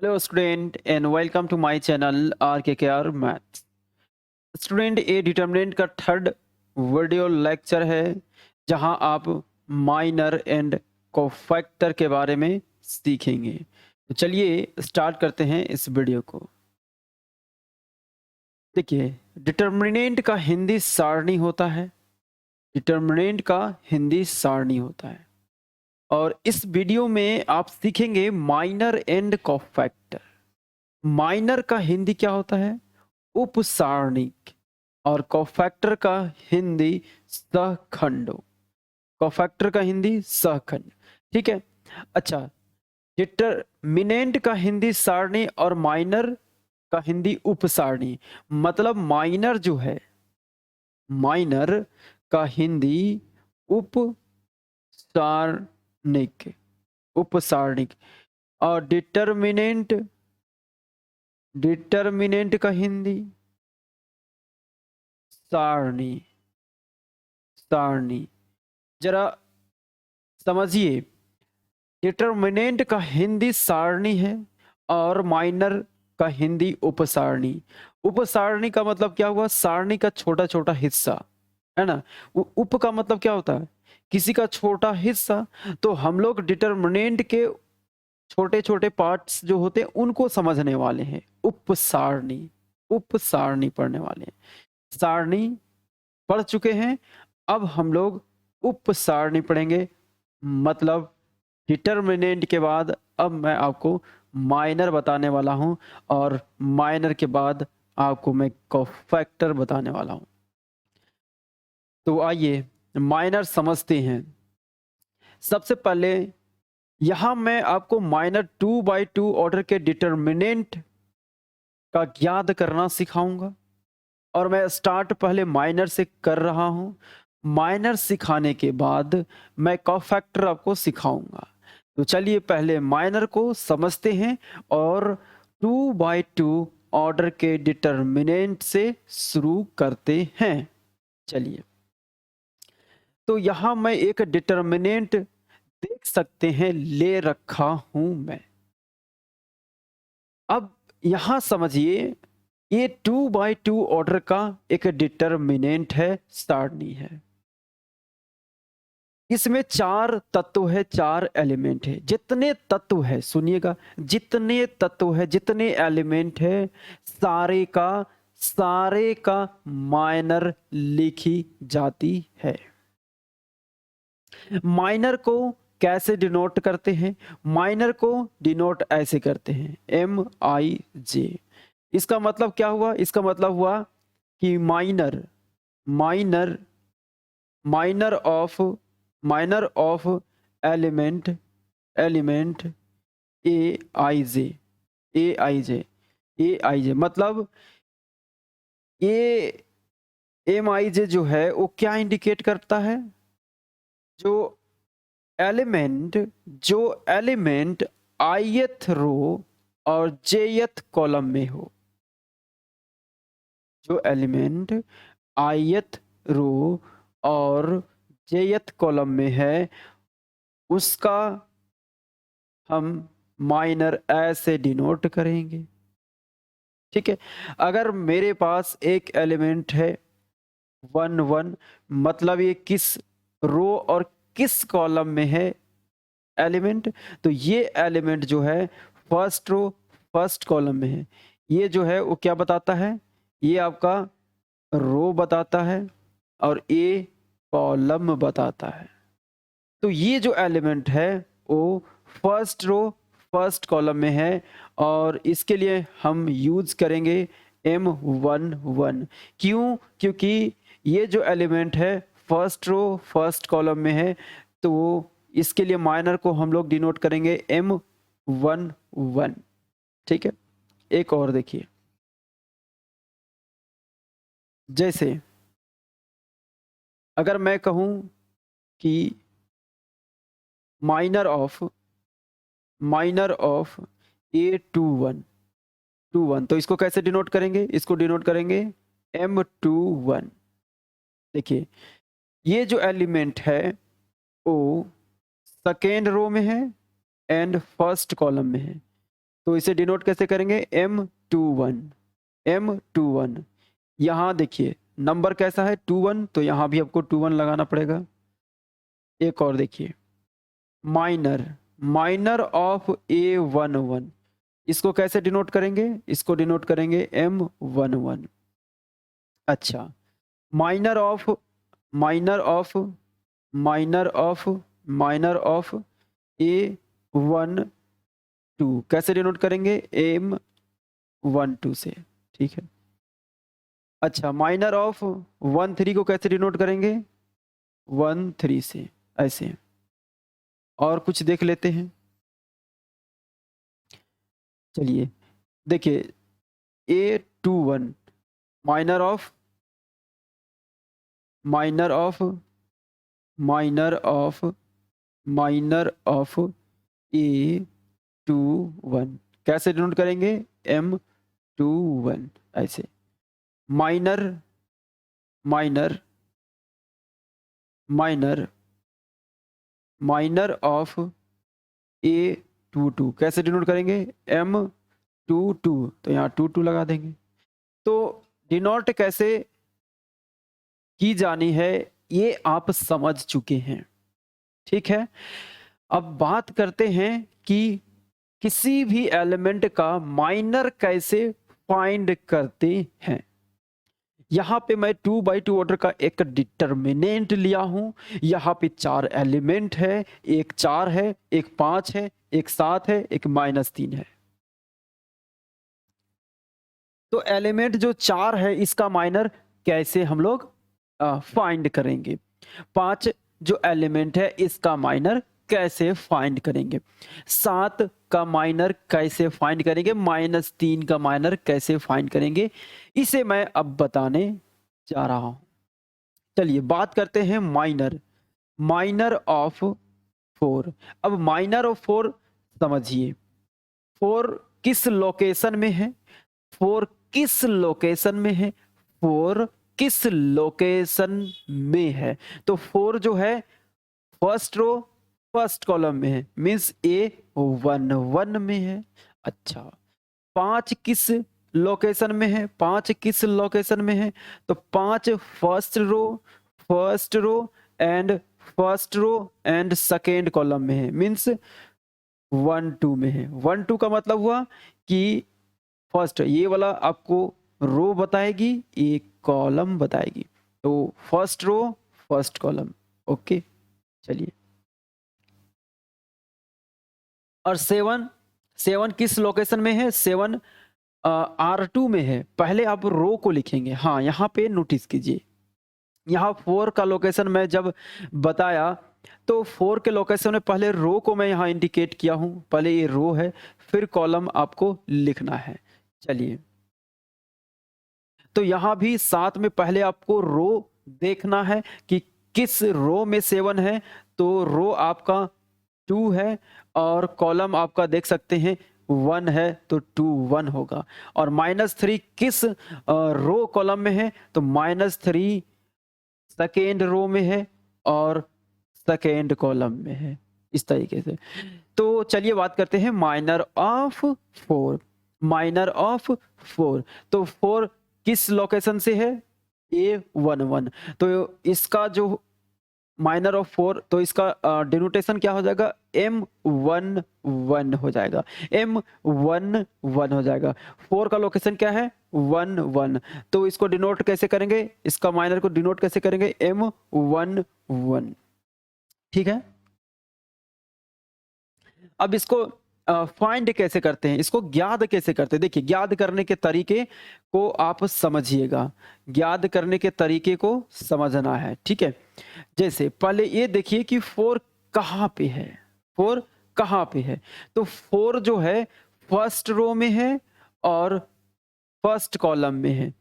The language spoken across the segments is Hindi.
Hello student and welcome to my channel R maths. Student, ये डिटर्मिनेंट का थर्ड वीडियो लेक्चर है जहां आप माइनर एंड कोफैक्टर के बारे में सीखेंगे। तो चलिए स्टार्ट करते हैं इस वीडियो को। देखिए, डिटर्मिनेंट का हिंदी सारणी होता है। डिटर्मिनेंट का हिंदी सारणी होता है और इस वीडियो में आप सीखेंगे माइनर एंड कोफैक्टर। माइनर का हिंदी क्या होता है? उपसारणिक। और कोफैक्टर का हिंदी सहखंड। कोफैक्टर का हिंदी सहखंड। ठीक है। अच्छा, डिटरमिनेंट का हिंदी सारणी और माइनर का हिंदी उपसारणी। मतलब माइनर जो है, माइनर का हिंदी उपसारणिक। उपसारणिक। और डिटरमिनेंट, डिटरमिनेंट का हिंदी सारणी। सारणी जरा समझिए, डिटरमिनेंट का हिंदी सारणी है और माइनर का हिंदी उपसारणी। उपसारणी का मतलब क्या हुआ? सारणी का छोटा छोटा हिस्सा, है ना। उप का मतलब क्या होता है? किसी का छोटा हिस्सा। तो हम लोग डिटरमिनेंट के छोटे छोटे पार्ट्स जो होते हैं उनको समझने वाले हैं। उपसारणी, उपसारणी पढ़ने वाले हैं। सारणी पढ़ चुके हैं, अब हम लोग उपसारणी पढ़ेंगे। मतलब डिटरमिनेंट के बाद अब मैं आपको माइनर बताने वाला हूं और माइनर के बाद आपको मैं कोफैक्टर बताने वाला हूं। तो आइए माइनर समझते हैं। सबसे पहले यहां मैं आपको माइनर 2/2 ऑर्डर के डिटरमिनेंट का ज्ञात करना सिखाऊंगा और मैं स्टार्ट पहले माइनर से कर रहा हूं। माइनर सिखाने के बाद मैं कोफैक्टर आपको सिखाऊंगा। तो चलिए पहले माइनर को समझते हैं और 2/2 ऑर्डर के डिटरमिनेंट से शुरू करते हैं। चलिए, तो यहां मैं एक डिटरमिनेंट देख सकते हैं ले रखा हूं मैं। अब यहां समझिए, ये 2/2 ऑर्डर का एक डिटरमिनेंट है, सारणी है। इसमें चार तत्व है, चार एलिमेंट है। जितने तत्व है, सुनिएगा, जितने तत्व है, जितने एलिमेंट है, सारे का माइनर लिखी जाती है। माइनर को कैसे डिनोट करते हैं? माइनर को डिनोट ऐसे करते हैं, MIJ। इसका मतलब क्या हुआ? इसका मतलब हुआ कि minor, minor, minor of element, element AIJ। AIJ, AIJ मतलब ये MIJ जो है वो क्या इंडिकेट करता है? जो एलिमेंट, जो एलिमेंट ith रो और jth कॉलम में हो। जो एलिमेंट ith रो और jth कॉलम में है उसका हम माइनर ऐसे डिनोट करेंगे। ठीक है। अगर मेरे पास एक एलिमेंट है 1 1, मतलब ये किस रो और किस कॉलम में है एलिमेंट? तो ये एलिमेंट जो है फर्स्ट रो फर्स्ट कॉलम में है। ये जो है वो क्या बताता है? ये आपका रो बताता है और ये कॉलम बताता है। तो ये जो एलिमेंट है वो फर्स्ट रो फर्स्ट कॉलम में है और इसके लिए हम यूज करेंगे M11। क्यों? क्योंकि ये जो एलिमेंट है फर्स्ट रो फर्स्ट कॉलम में है, तो इसके लिए माइनर को हम लोग डिनोट करेंगे M11। ठीक है। एक और देखिए, जैसे अगर मैं कहूं कि माइनर ऑफ A21, तो इसको कैसे डिनोट करेंगे? इसको डिनोट करेंगे M21। देखिए, ये जो एलिमेंट है वो सेकेंड रो में है एंड फर्स्ट कॉलम में है। तो इसे डिनोट कैसे करेंगे, M21, M21। यहाँ देखिए नंबर कैसा है 21, तो यहाँ भी आपको 21 लगाना पड़ेगा। एक और देखिए माइनर, माइनर ऑफ A11, इसको कैसे डिनोट करेंगे, इसको डिनोट करेंगे M11। अच्छा, minor of, minor of, minor of, minor of A12 कैसे डिनोट करेंगे, M12 से, ठीक है। अच्छा, माइनर ऑफ 13 को कैसे डिनोट करेंगे, 13 से, ऐसे। और कुछ देख लेते हैं, चलिए देखिए A21 minor of, minor of, minor of, minor of A21 कैसे डिनोट करेंगे, M21, ऐसे। Minor, minor, minor, minor of A22 कैसे डिनोट करेंगे, M22, तो यहाँ 22 लगा देंगे। तो डिनोट कैसे की जानी है ये आप समझ चुके हैं, ठीक है। अब बात करते हैं कि किसी भी एलिमेंट का माइनर कैसे फाइंड करते हैं। यहाँ पे मैं 2x2 ऑर्डर का एक डिटर्मिनेंट लिया हूं। यहाँ पे 4 एलिमेंट है, एक 4 है, एक 5 है, एक 7 है, एक -3 है। तो एलिमेंट जो 4 है इसका माइनर कैसे हम लोग फाइंड करेंगे। 5 जो एलिमेंट है इसका माइनर कैसे फाइंड करेंगे। 7 का माइनर कैसे फाइंड करेंगे, -3 का माइनर कैसे फाइंड करेंगे, इसे मैं अब बताने जा रहा हूं। चलिए बात करते हैं माइनर, माइनर ऑफ 4। अब माइनर ऑफ 4 समझिए, 4 किस लोकेशन में है, 4 किस लोकेशन में है, 4 किस लोकेशन में है। तो 4 जो है फर्स्ट रो फर्स्ट कॉलम में है, मीन्स A11 में है। अच्छा, 5 किस लोकेशन में है, 5 किस लोकेशन में है, तो 5 first row and first row and second column में है, मीन्स 1 2 में है। 1 2 का मतलब हुआ कि फर्स्ट, ये वाला आपको रो बताएगी, एक कॉलम बताएगी, तो first row first column, okay. चलिए, और 7 किस लोकेशन में है, 7 R2 में है। पहले आप रो को लिखेंगे, हाँ यहाँ पे नोटिस कीजिए, यहाँ 4 का लोकेशन मैं जब बताया तो 4 के लोकेशन में पहले रो को मैं यहाँ इंडिकेट किया हूं, पहले ये रो है, फिर कॉलम आपको लिखना है। चलिए, तो यहाँ भी साथ में पहले आपको रो देखना है कि किस रो में 7 है, तो रो आपका 2 है और कॉलम आपका देख सकते हैं 1 है, तो 2 1 होगा। और -3 किस रो कॉलम में है, तो -3 सेकेंड रो में है और सेकेंड कॉलम में है, इस तरीके से। तो चलिए बात करते हैं माइनर ऑफ 4, माइनर ऑफ 4। तो 4 किस लोकेशन से है, A11, तो इसका जो माइनर ऑफ 4, तो इसका डिनोटेशन क्या हो जाएगा, M11 हो जाएगा, M11 हो जाएगा। 4 का लोकेशन क्या है, 1 1, तो इसको डिनोट कैसे करेंगे, इसका माइनर को डिनोट कैसे करेंगे, M11, ठीक है। अब इसको फाइंड कैसे करते हैं, इसको ज्ञात कैसे करते हैं। देखिए, ज्ञात करने के तरीके को आप समझिएगा, ज्ञात करने के तरीके को समझना है, ठीक है। जैसे पहले ये देखिए कि 4 कहाँ पे है, 4 कहाँ पे है, तो 4 जो है फर्स्ट रो में है और फर्स्ट कॉलम में है।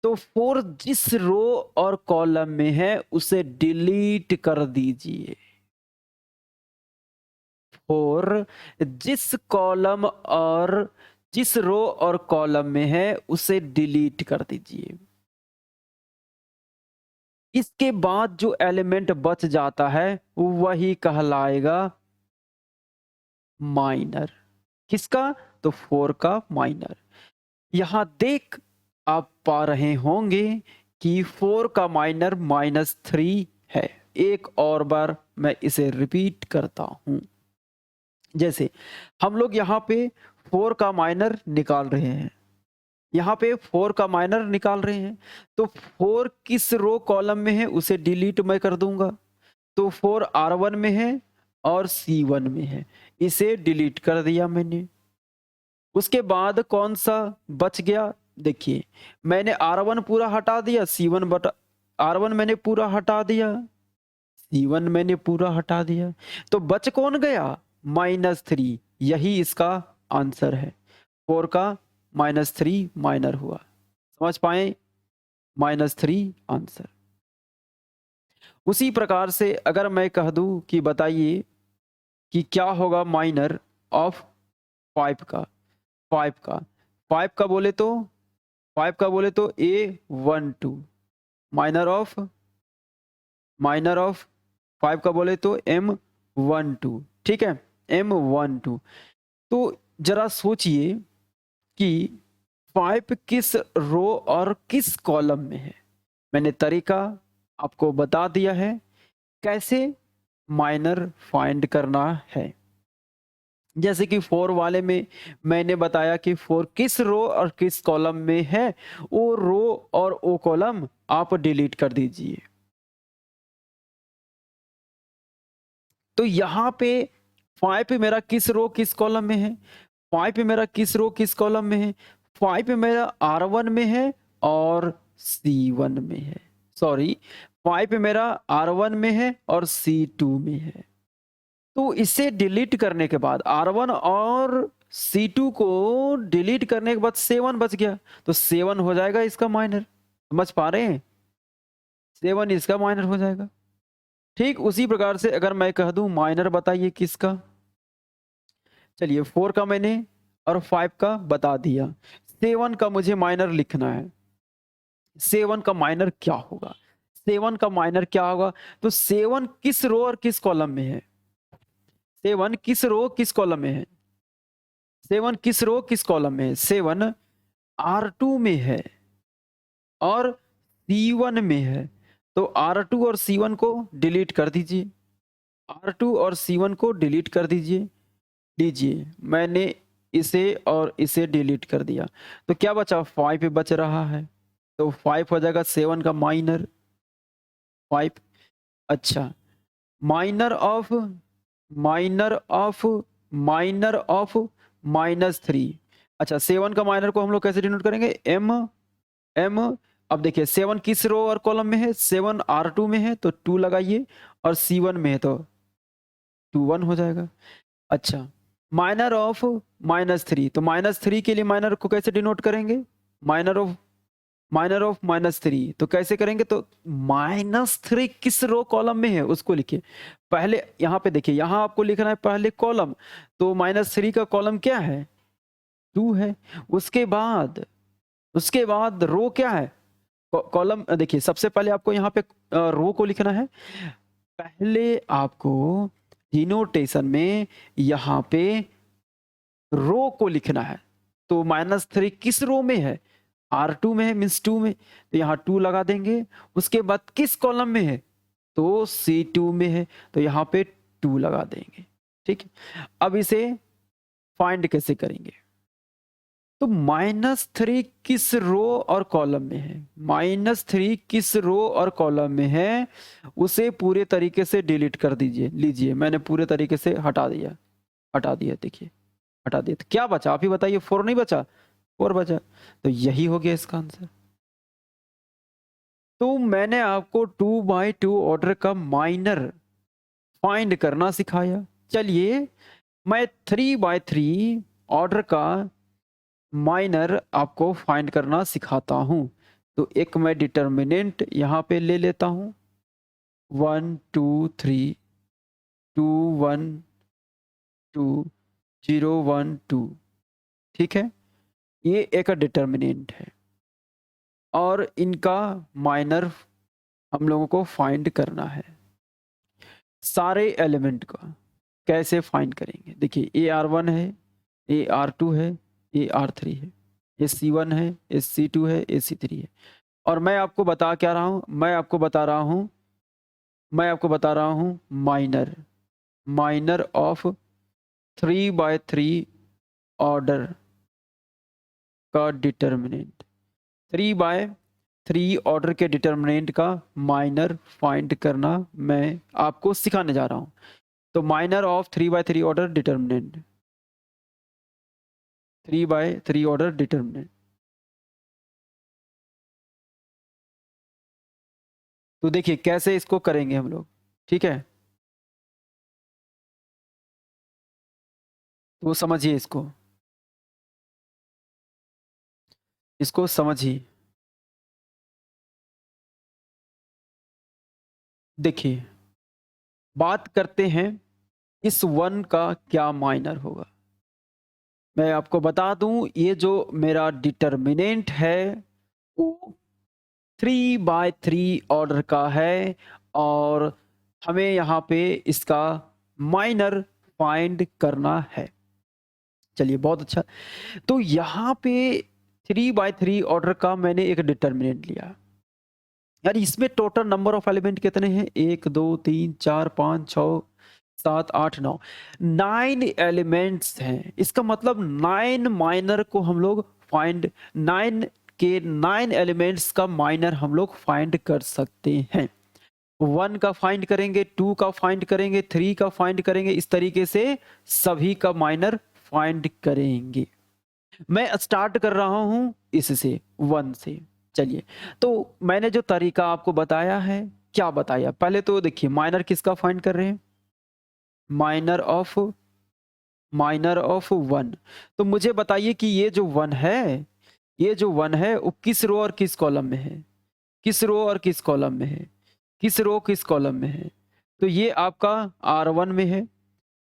तो 4 जिस रो और कॉलम में है उसे डिलीट कर दीजिए। 4 जिस कॉलम और जिस रो और कॉलम में है उसे डिलीट कर दीजिए। इसके बाद जो एलिमेंट बच जाता है वही कहलाएगा माइनर। किसका, तो 4 का माइनर। यहाँ देख आप पा रहे होंगे कि 4 का माइनर -3 है। एक और बार मैं इसे रिपीट करता हूं। जैसे हम लोग यहाँ पे 4 का माइनर निकाल रहे हैं, यहाँ पे 4 का माइनर निकाल रहे हैं, तो 4 किस रो कॉलम में है उसे डिलीट मैं कर दूंगा। तो 4 R1 में है और C1 में है, इसे डिलीट कर दिया मैंने। उसके बाद कौन सा बच गया, देखिए मैंने R1 पूरा हटा दिया, C1 बटा R1 मैंने पूरा हटा दिया, C1 मैंने पूरा हटा दिया, तो बच कौन गया, -3। यही इसका आंसर है। 4 का -3 माइनर हुआ, समझ पाए, -3 आंसर। उसी प्रकार से अगर मैं कह दूं कि बताइए कि क्या होगा माइनर ऑफ 5 का, 5 का बोले तो A12, माइनर ऑफ 5 का बोले तो M12, ठीक है, M12। तो जरा सोचिए कि 5 किस रो और किस कॉलम में है। मैंने तरीका आपको बता दिया है कैसे माइनर फाइंड करना है। जैसे कि 4 वाले में मैंने बताया कि 4 किस रो और किस कॉलम में है, वो रो और वो कॉलम आप डिलीट कर दीजिए। तो यहाँ पे 5 मेरा किस रो किस कॉलम में है, 5 मेरा किस रो किस कॉलम में है, 5 मेरा R1 में है और C1 में है, सॉरी 5 मेरा R1 में है और C2 में है। तो इसे डिलीट करने के बाद R1 और C2 को डिलीट करने के बाद 7 बच गया, तो 7 हो जाएगा इसका माइनर, समझ पा रहे हैं, 7 इसका माइनर हो जाएगा। ठीक उसी प्रकार से अगर मैं कह दूं माइनर बताइए किसका, चलिए 4 का मैंने और 5 का बता दिया, 7 का मुझे माइनर लिखना है। 7 का माइनर क्या होगा, 7 का माइनर क्या होगा, तो 7 किस रो और किस कॉलम में है, 7 किस रो किस कॉलम में है, 7 किस रो किस कॉलम में है, 7 R2 में है और C1 में है। तो R2 और C1 को डिलीट कर दीजिए, R2 और C1 को डिलीट कर दीजिए। लीजिए मैंने इसे और इसे डिलीट कर दिया, तो क्या बचा, 5 बच रहा है, तो 5 हो जाएगा 7 का माइनर 5। अच्छा, माइनर ऑफ -3। अच्छा 7 का माइनर को हम लोग कैसे डिनोट करेंगे, M। अब देखिए 7 किस रो और कॉलम में है, 7 R2 में है तो 2 लगाइए और C1 में है तो 21 हो जाएगा। अच्छा, माइनर ऑफ -3, तो -3 के लिए माइनर को कैसे डिनोट करेंगे, माइनर ऑफ -3, तो कैसे करेंगे, तो -3 किस रो कॉलम में है उसको लिखिए। पहले यहाँ पे देखिए, यहाँ आपको लिखना है पहले कॉलम, तो -3 का कॉलम क्या है, 2 है। उसके बाद रो क्या है, कॉलम देखिए सबसे पहले आपको यहाँ पे रो को लिखना है। पहले आपको डिनोटेशन में यहाँ पे रो को लिखना है, तो -3 किस रो में है, R2 में है, मीन्स 2 में, तो यहाँ 2 लगा देंगे। उसके बाद किस कॉलम में है, तो C2 में है, तो यहाँ पे 2 लगा देंगे। ठीक है, अब इसे फाइंड कैसे करेंगे, तो -3 किस रो और कॉलम में है, -3 किस रो और कॉलम में है, उसे पूरे तरीके से डिलीट कर दीजिए। लीजिए मैंने पूरे तरीके से हटा दिया, देखिए हटा दिया, तो क्या बचा आप ही बताइए, 4 नहीं बचा, 4 बचा, तो यही हो गया इसका आंसर। तो मैंने आपको 2x2 ऑर्डर का माइनर फाइंड करना सिखाया। चलिए मैं 3x3 ऑर्डर का माइनर आपको फाइंड करना सिखाता हूं। तो एक मैं डिटर्मिनेंट यहां पे ले लेता हूं, 1 2 3 2 1 2 0 1 2, ठीक है, ये एक डिटर्मिनेंट है और इनका माइनर हम लोगों को फाइंड करना है। सारे एलिमेंट का कैसे फाइंड करेंगे, देखिए AR1 है, ये R2 है, ये R3 है, ये C1 है, ये C2 है, ये C3 है। और मैं आपको बता क्या रहा हूँ, मैं आपको बता रहा हूँ माइनर ऑफ 3/3 ऑर्डर का डिटर्मिनेंट, 3/3 ऑर्डर के डिटर्मिनेंट का माइनर फाइंड करना मैं आपको सिखाने जा रहा हूं। तो minor of 3/3 order determinant, 3/3 order determinant. तो देखिए कैसे इसको करेंगे हम लोग, ठीक है। तो समझिए, इसको समझिए। देखिए, बात करते हैं इस वन का क्या माइनर होगा। मैं आपको बता दूं, ये जो मेरा डिटर्मिनेंट है वो 3/3 ऑर्डर का है और हमें यहाँ पे इसका माइनर फाइंड करना है। चलिए बहुत अच्छा। तो यहाँ पे 3/3 ऑर्डर का मैंने एक डिटर्मिनेंट लिया। यार इसमें टोटल नंबर ऑफ एलिमेंट कितने हैं? 1 2 3 4 5 6 7 8 9, 9 एलिमेंट्स हैं। इसका मतलब 9 माइनर को हम लोग फाइंड, 9 एलिमेंट्स का माइनर हम लोग फाइंड कर सकते हैं। 1 का फाइंड करेंगे, 2 का फाइंड करेंगे, 3 का फाइंड करेंगे, इस तरीके से सभी का माइनर फाइंड करेंगे। मैं स्टार्ट कर रहा हूं इससे, 1 से। चलिए, तो मैंने जो तरीका आपको बताया है, क्या बताया? पहले तो देखिए माइनर किसका फाइंड कर रहे हैं, माइनर ऑफ 1। तो मुझे बताइए कि ये जो 1 है, ये जो 1 है वो किस रो और किस कॉलम में है, किस रो और किस कॉलम में है, किस रो किस कॉलम में है? तो ये आपका R1 में है।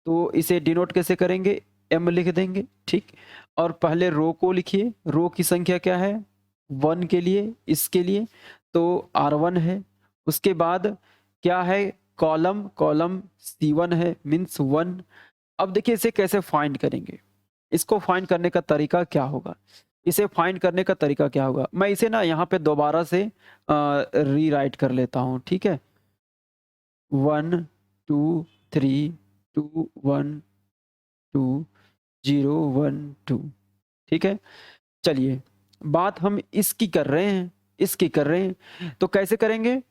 तो इसे डिनोट कैसे करेंगे, m लिख देंगे, ठीक। और पहले रो को लिखिए, रो की संख्या क्या है 1 के लिए, इसके लिए तो R1 है। उसके बाद क्या है, कॉलम C1 है, मीन्स 1। अब देखिए इसे कैसे फाइंड करेंगे, इसको फाइंड करने का तरीका क्या होगा, इसे फाइंड करने का तरीका क्या होगा। मैं इसे ना यहाँ पे दोबारा से रीराइट कर लेता हूँ, ठीक है। 1 2 3 2 1 2 0 1 2, ठीक है। चलिए, बात हम इसकी कर रहे हैं, इसकी कर रहे हैं। तो कैसे करेंगे,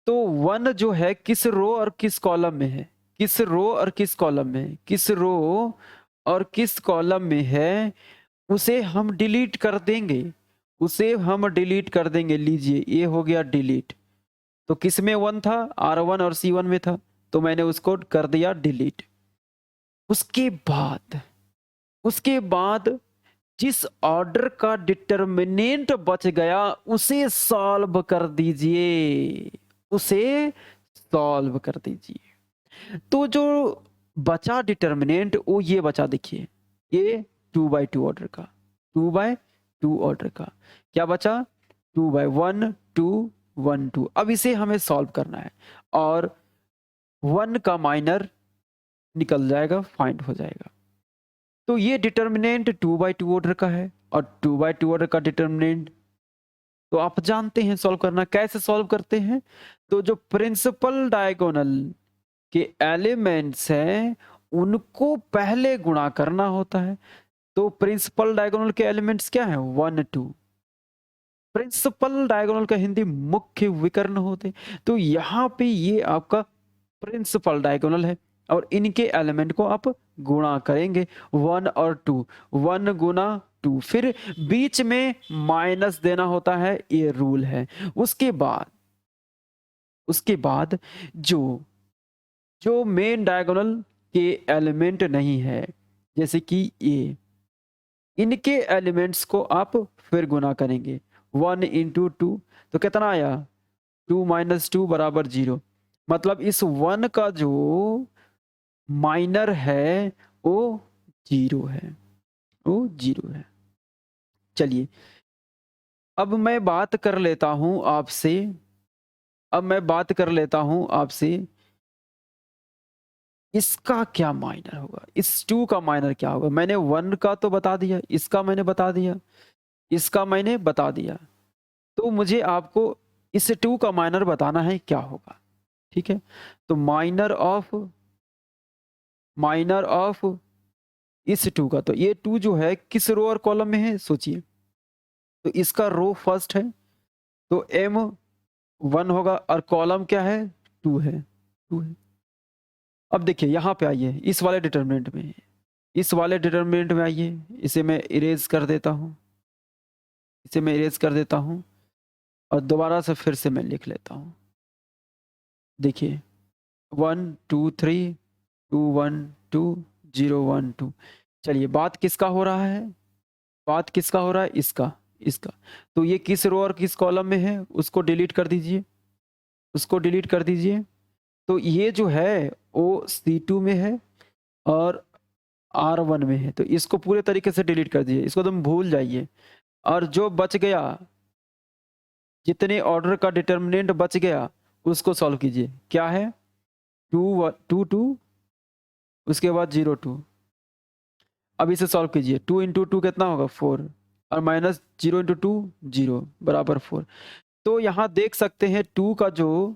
तो 1 जो है किस रो और किस कॉलम में है, किस रो और किस कॉलम में है, किस रो और किस कॉलम में है, उसे हम डिलीट कर देंगे, उसे हम डिलीट कर देंगे। लीजिए ये हो गया डिलीट। तो किस में 1 था, R1 और C1 में था, तो मैंने उसको कर दिया डिलीट। उसके बाद जिस ऑर्डर का डिटर्मिनेंट बच गया उसे सॉल्व कर दीजिए, उसे सॉल्व कर दीजिए। तो जो बचा डिटर्मिनेंट वो ये बचा, देखिए ये 2/2 ऑर्डर का, 2/2 ऑर्डर का क्या बचा, 2/1 2 1 2। अब इसे हमें सॉल्व करना है और 1 का माइनर निकल जाएगा, फाइंड हो जाएगा। तो ये डिटर्मिनेंट 2/2 ऑर्डर का है और 2/2 ऑर्डर का डिटर्मिनेंट तो आप जानते हैं सॉल्व करना। कैसे सॉल्व करते हैं, तो जो प्रिंसिपल डायगोनल के एलिमेंट्स हैं उनको पहले गुणा करना होता है। तो प्रिंसिपल डायगोनल के एलिमेंट्स क्या है, 1 2। प्रिंसिपल डायगोनल का हिंदी मुख्य विकर्ण होते। तो यहाँ पे ये आपका प्रिंसिपल डायगोनल है और इनके एलिमेंट को आप गुणा करेंगे 1 और 2, 1 गुना 2, फिर बीच में माइनस देना होता है, ये रूल है। उसके बाद जो जो मेन डायगोनल के एलिमेंट नहीं है, जैसे कि ये, इनके एलिमेंट्स को आप फिर गुना करेंगे 1 इंटू 2, तो कितना आया 2 - 2 = 0। मतलब इस 1 का जो माइनर है वो 0 है, वो 0 है। चलिए, अब मैं बात कर लेता हूं आपसे, अब मैं बात कर लेता हूं आपसे इसका क्या माइनर होगा, इस 2 का माइनर क्या होगा। मैंने 1 का तो बता दिया, इसका मैंने बता दिया, इसका मैंने बता दिया, तो मुझे आपको इस 2 का माइनर बताना है क्या होगा। ठीक है, तो माइनर ऑफ इस 2 का, तो ये 2 जो है किस रो और कॉलम में है सोचिए। तो इसका रो फर्स्ट है तो M1 होगा और कॉलम क्या है 2 है, 2 है। अब देखिए यहाँ पे आइए, इस वाले डिटरमिनेंट में, इस वाले डिटरमिनेंट में आइए, इसे मैं इरेज कर देता हूँ, इसे मैं इरेज कर देता हूँ और दोबारा से फिर से मैं लिख लेता हूँ। देखिए 1 2 3 2 1 2 0 1 2। चलिए बात किसका हो रहा है, बात किसका हो रहा है, इसका, इसका। तो ये किस रो और किस कॉलम में है उसको डिलीट कर दीजिए, उसको डिलीट कर दीजिए। तो ये जो है वो C2 में है और R1 में है, तो इसको पूरे तरीके से डिलीट कर दीजिए, इसको तुम भूल जाइए। और जो बच गया, जितने ऑर्डर का डिटर्मिनेंट बच गया उसको सॉल्व कीजिए। क्या है 2 2 2 उसके बाद 0 2। अब इसे सॉल्व कीजिए, 2 इंटू 2 कितना होगा 4 और माइनस 0 इंटू 2 0 बराबर 4। तो यहाँ देख सकते हैं 2 का जो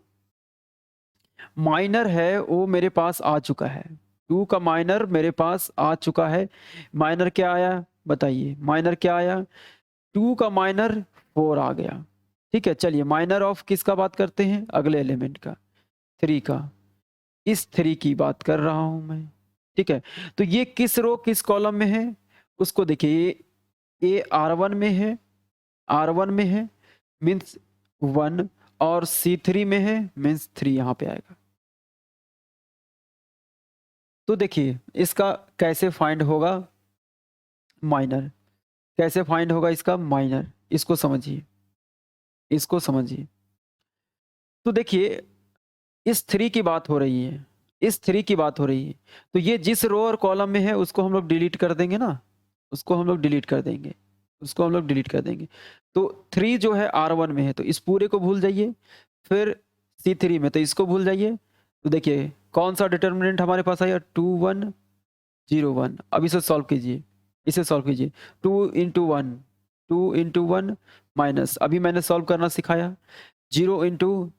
माइनर है वो मेरे पास आ चुका है, 2 का माइनर मेरे पास आ चुका है। माइनर क्या आया बताइए, माइनर क्या आया, 2 का माइनर 4 आ गया। ठीक है, चलिए माइनर ऑफ किसका बात करते हैं, अगले एलिमेंट का, 3 का। इस 3 की बात कर रहा हूं मैं। ठीक है, तो ये किस रो किस कॉलम में है उसको देखिए, ये R1 में है, R1 में है मीन्स 1 और C3 में है मीन्स 3 यहाँ पे आएगा। तो देखिए इसका कैसे फाइंड होगा माइनर, कैसे फाइंड होगा इसका माइनर, इसको समझिए, इसको समझिए। तो देखिए इस 3 की बात हो रही है, इस 3 की बात हो रही है, तो ये जिस रो और कॉलम में है उसको हम लोग डिलीट कर देंगे ना, उसको हम लोग डिलीट कर देंगे, उसको हम लोग डिलीट कर देंगे। तो 3 जो है R1 में है तो इस पूरे को भूल जाइए, फिर C3 में तो इसको भूल जाइए। तो देखिए कौन सा डिटर्मिनेंट हमारे पास आया 2 1 0 1। अब इसे सॉल्व कीजिए, इसे सॉल्व कीजिए, 2 इंटू 1 2 इंटू 1 माइनस, अभी मैंने सॉल्व करना सिखाया, 0 इंटू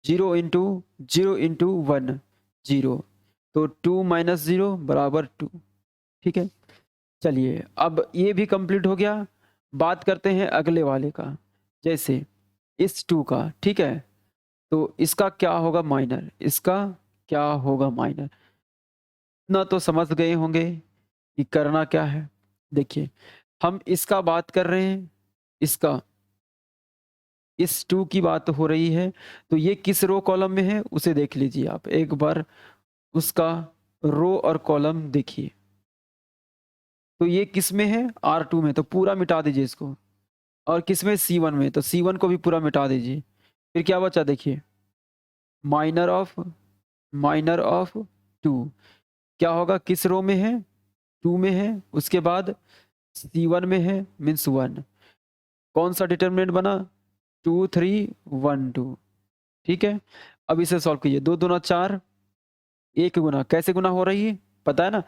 0 इंटू 0 इंटू 1 0, तो 2 माइनस 0 बराबर 2। ठीक है, चलिए अब ये भी कंप्लीट हो गया। बात करते हैं अगले वाले का, जैसे इस 2 का। ठीक है, तो इसका क्या होगा माइनर, इसका क्या होगा माइनर, ना तो समझ गए होंगे कि करना क्या है। देखिए हम इसका बात कर रहे हैं, इसका, इस 2 की बात हो रही है, तो ये किस रो कॉलम में है उसे देख लीजिए आप एक बार, उसका रो और कॉलम देखिए। तो ये किस में है R2 में, तो पूरा मिटा दीजिए इसको, और किस में C1 में, तो C1 को भी पूरा मिटा दीजिए। फिर क्या बचा देखिए, माइनर ऑफ 2 क्या होगा, किस रो में है 2 में है, उसके बाद C1 में है मीन्स 1, कौन सा डिटर्मिनेंट बना 2 3 1 2। ठीक है, अब इसे सॉल्व कीजिए, 2 दूना 4, 1 गुना, कैसे गुना हो रही है पता है ना,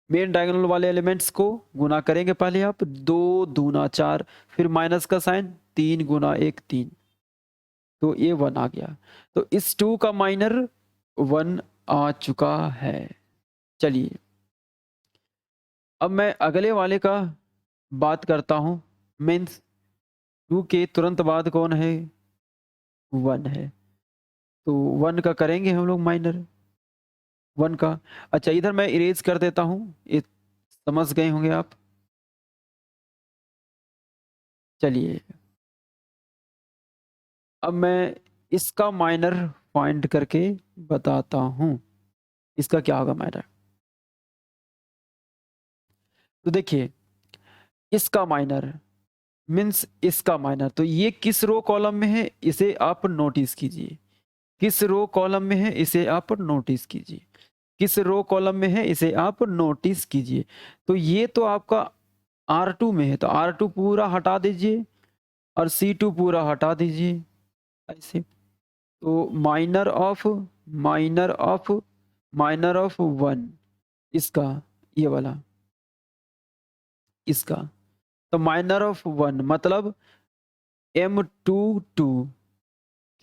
मेन डायगोनल वाले एलिमेंट्स को गुना करेंगे पहले आप, 2 दूना 4, फिर माइनस का साइन, 3 गुना 1 3, तो ये 1 आ गया। तो इस 2 का माइनर 1 आ चुका है। चलिए अब मैं अगले वाले का बात करता हूं, मीन्स 2 के तुरंत बाद कौन है 1 है, तो 1 का करेंगे हम लोग माइनर, 1 का। अच्छा इधर मैं इरेज कर देता हूं, ये समझ गए होंगे आप। चलिए अब मैं इसका माइनर फाइंड करके बताता हूं, इसका क्या होगा माइनर। तो देखिए इसका माइनर मीन्स इसका माइनर, तो ये किस रो कॉलम में है इसे आप नोटिस कीजिए, किस रो कॉलम में है इसे आप नोटिस कीजिए, किस रो कॉलम में है इसे आप नोटिस कीजिए। तो ये तो आपका R2 में है, तो R2 पूरा हटा दीजिए और C2 पूरा हटा दीजिए ऐसे। तो माइनर ऑफ माइनर ऑफ 1, इसका, ये वाला, इसका। तो माइनर ऑफ 1 मतलब M22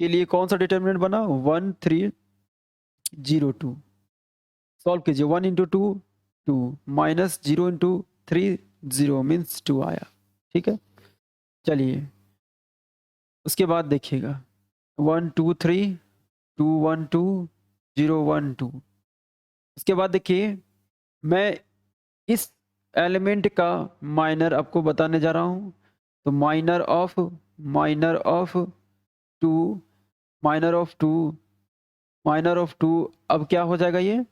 के लिए कौन सा डिटर्मिनेंट बना? 1302। सॉल्व कीजिए। 1 इंटू 2 2 माइनस 0 इंटू 3 0 मीन्स 2 आया। ठीक है, चलिए उसके बाद देखिएगा 1 2 3 2 1 2 0 1 2। उसके बाद देखिए मैं इस एलिमेंट का माइनर आपको बताने जा रहा हूं। तो minor of 2, minor of 2, minor of 2, अब क्या हो जाएगा? ये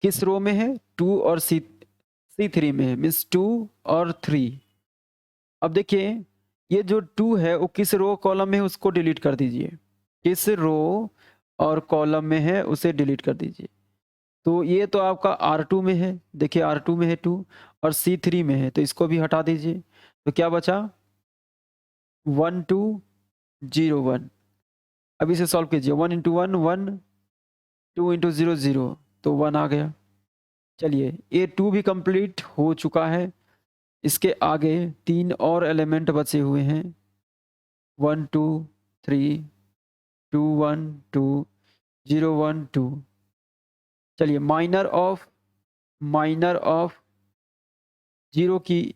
किस रो में है? 2 और C3 में है, मीन्स 2 और 3। अब देखिए ये जो 2 है वो किस रो कॉलम में है उसको डिलीट कर दीजिए। किस रो और कॉलम में है उसे डिलीट कर दीजिए। तो ये तो आपका R2 में है, देखिए R2 में है 2 और C3 में है, तो इसको भी हटा दीजिए। तो क्या बचा? 1 2 0 1। अब इसे सॉल्व कीजिए। 1 इंटू 1 1, 2 इंटू 0 0, तो 1 आ गया। चलिए ये 2 भी कंप्लीट हो चुका है। इसके आगे 3 और एलिमेंट बचे हुए हैं। 1 2 3 2 1 2 0 1 2। चलिए माइनर ऑफ 0 की,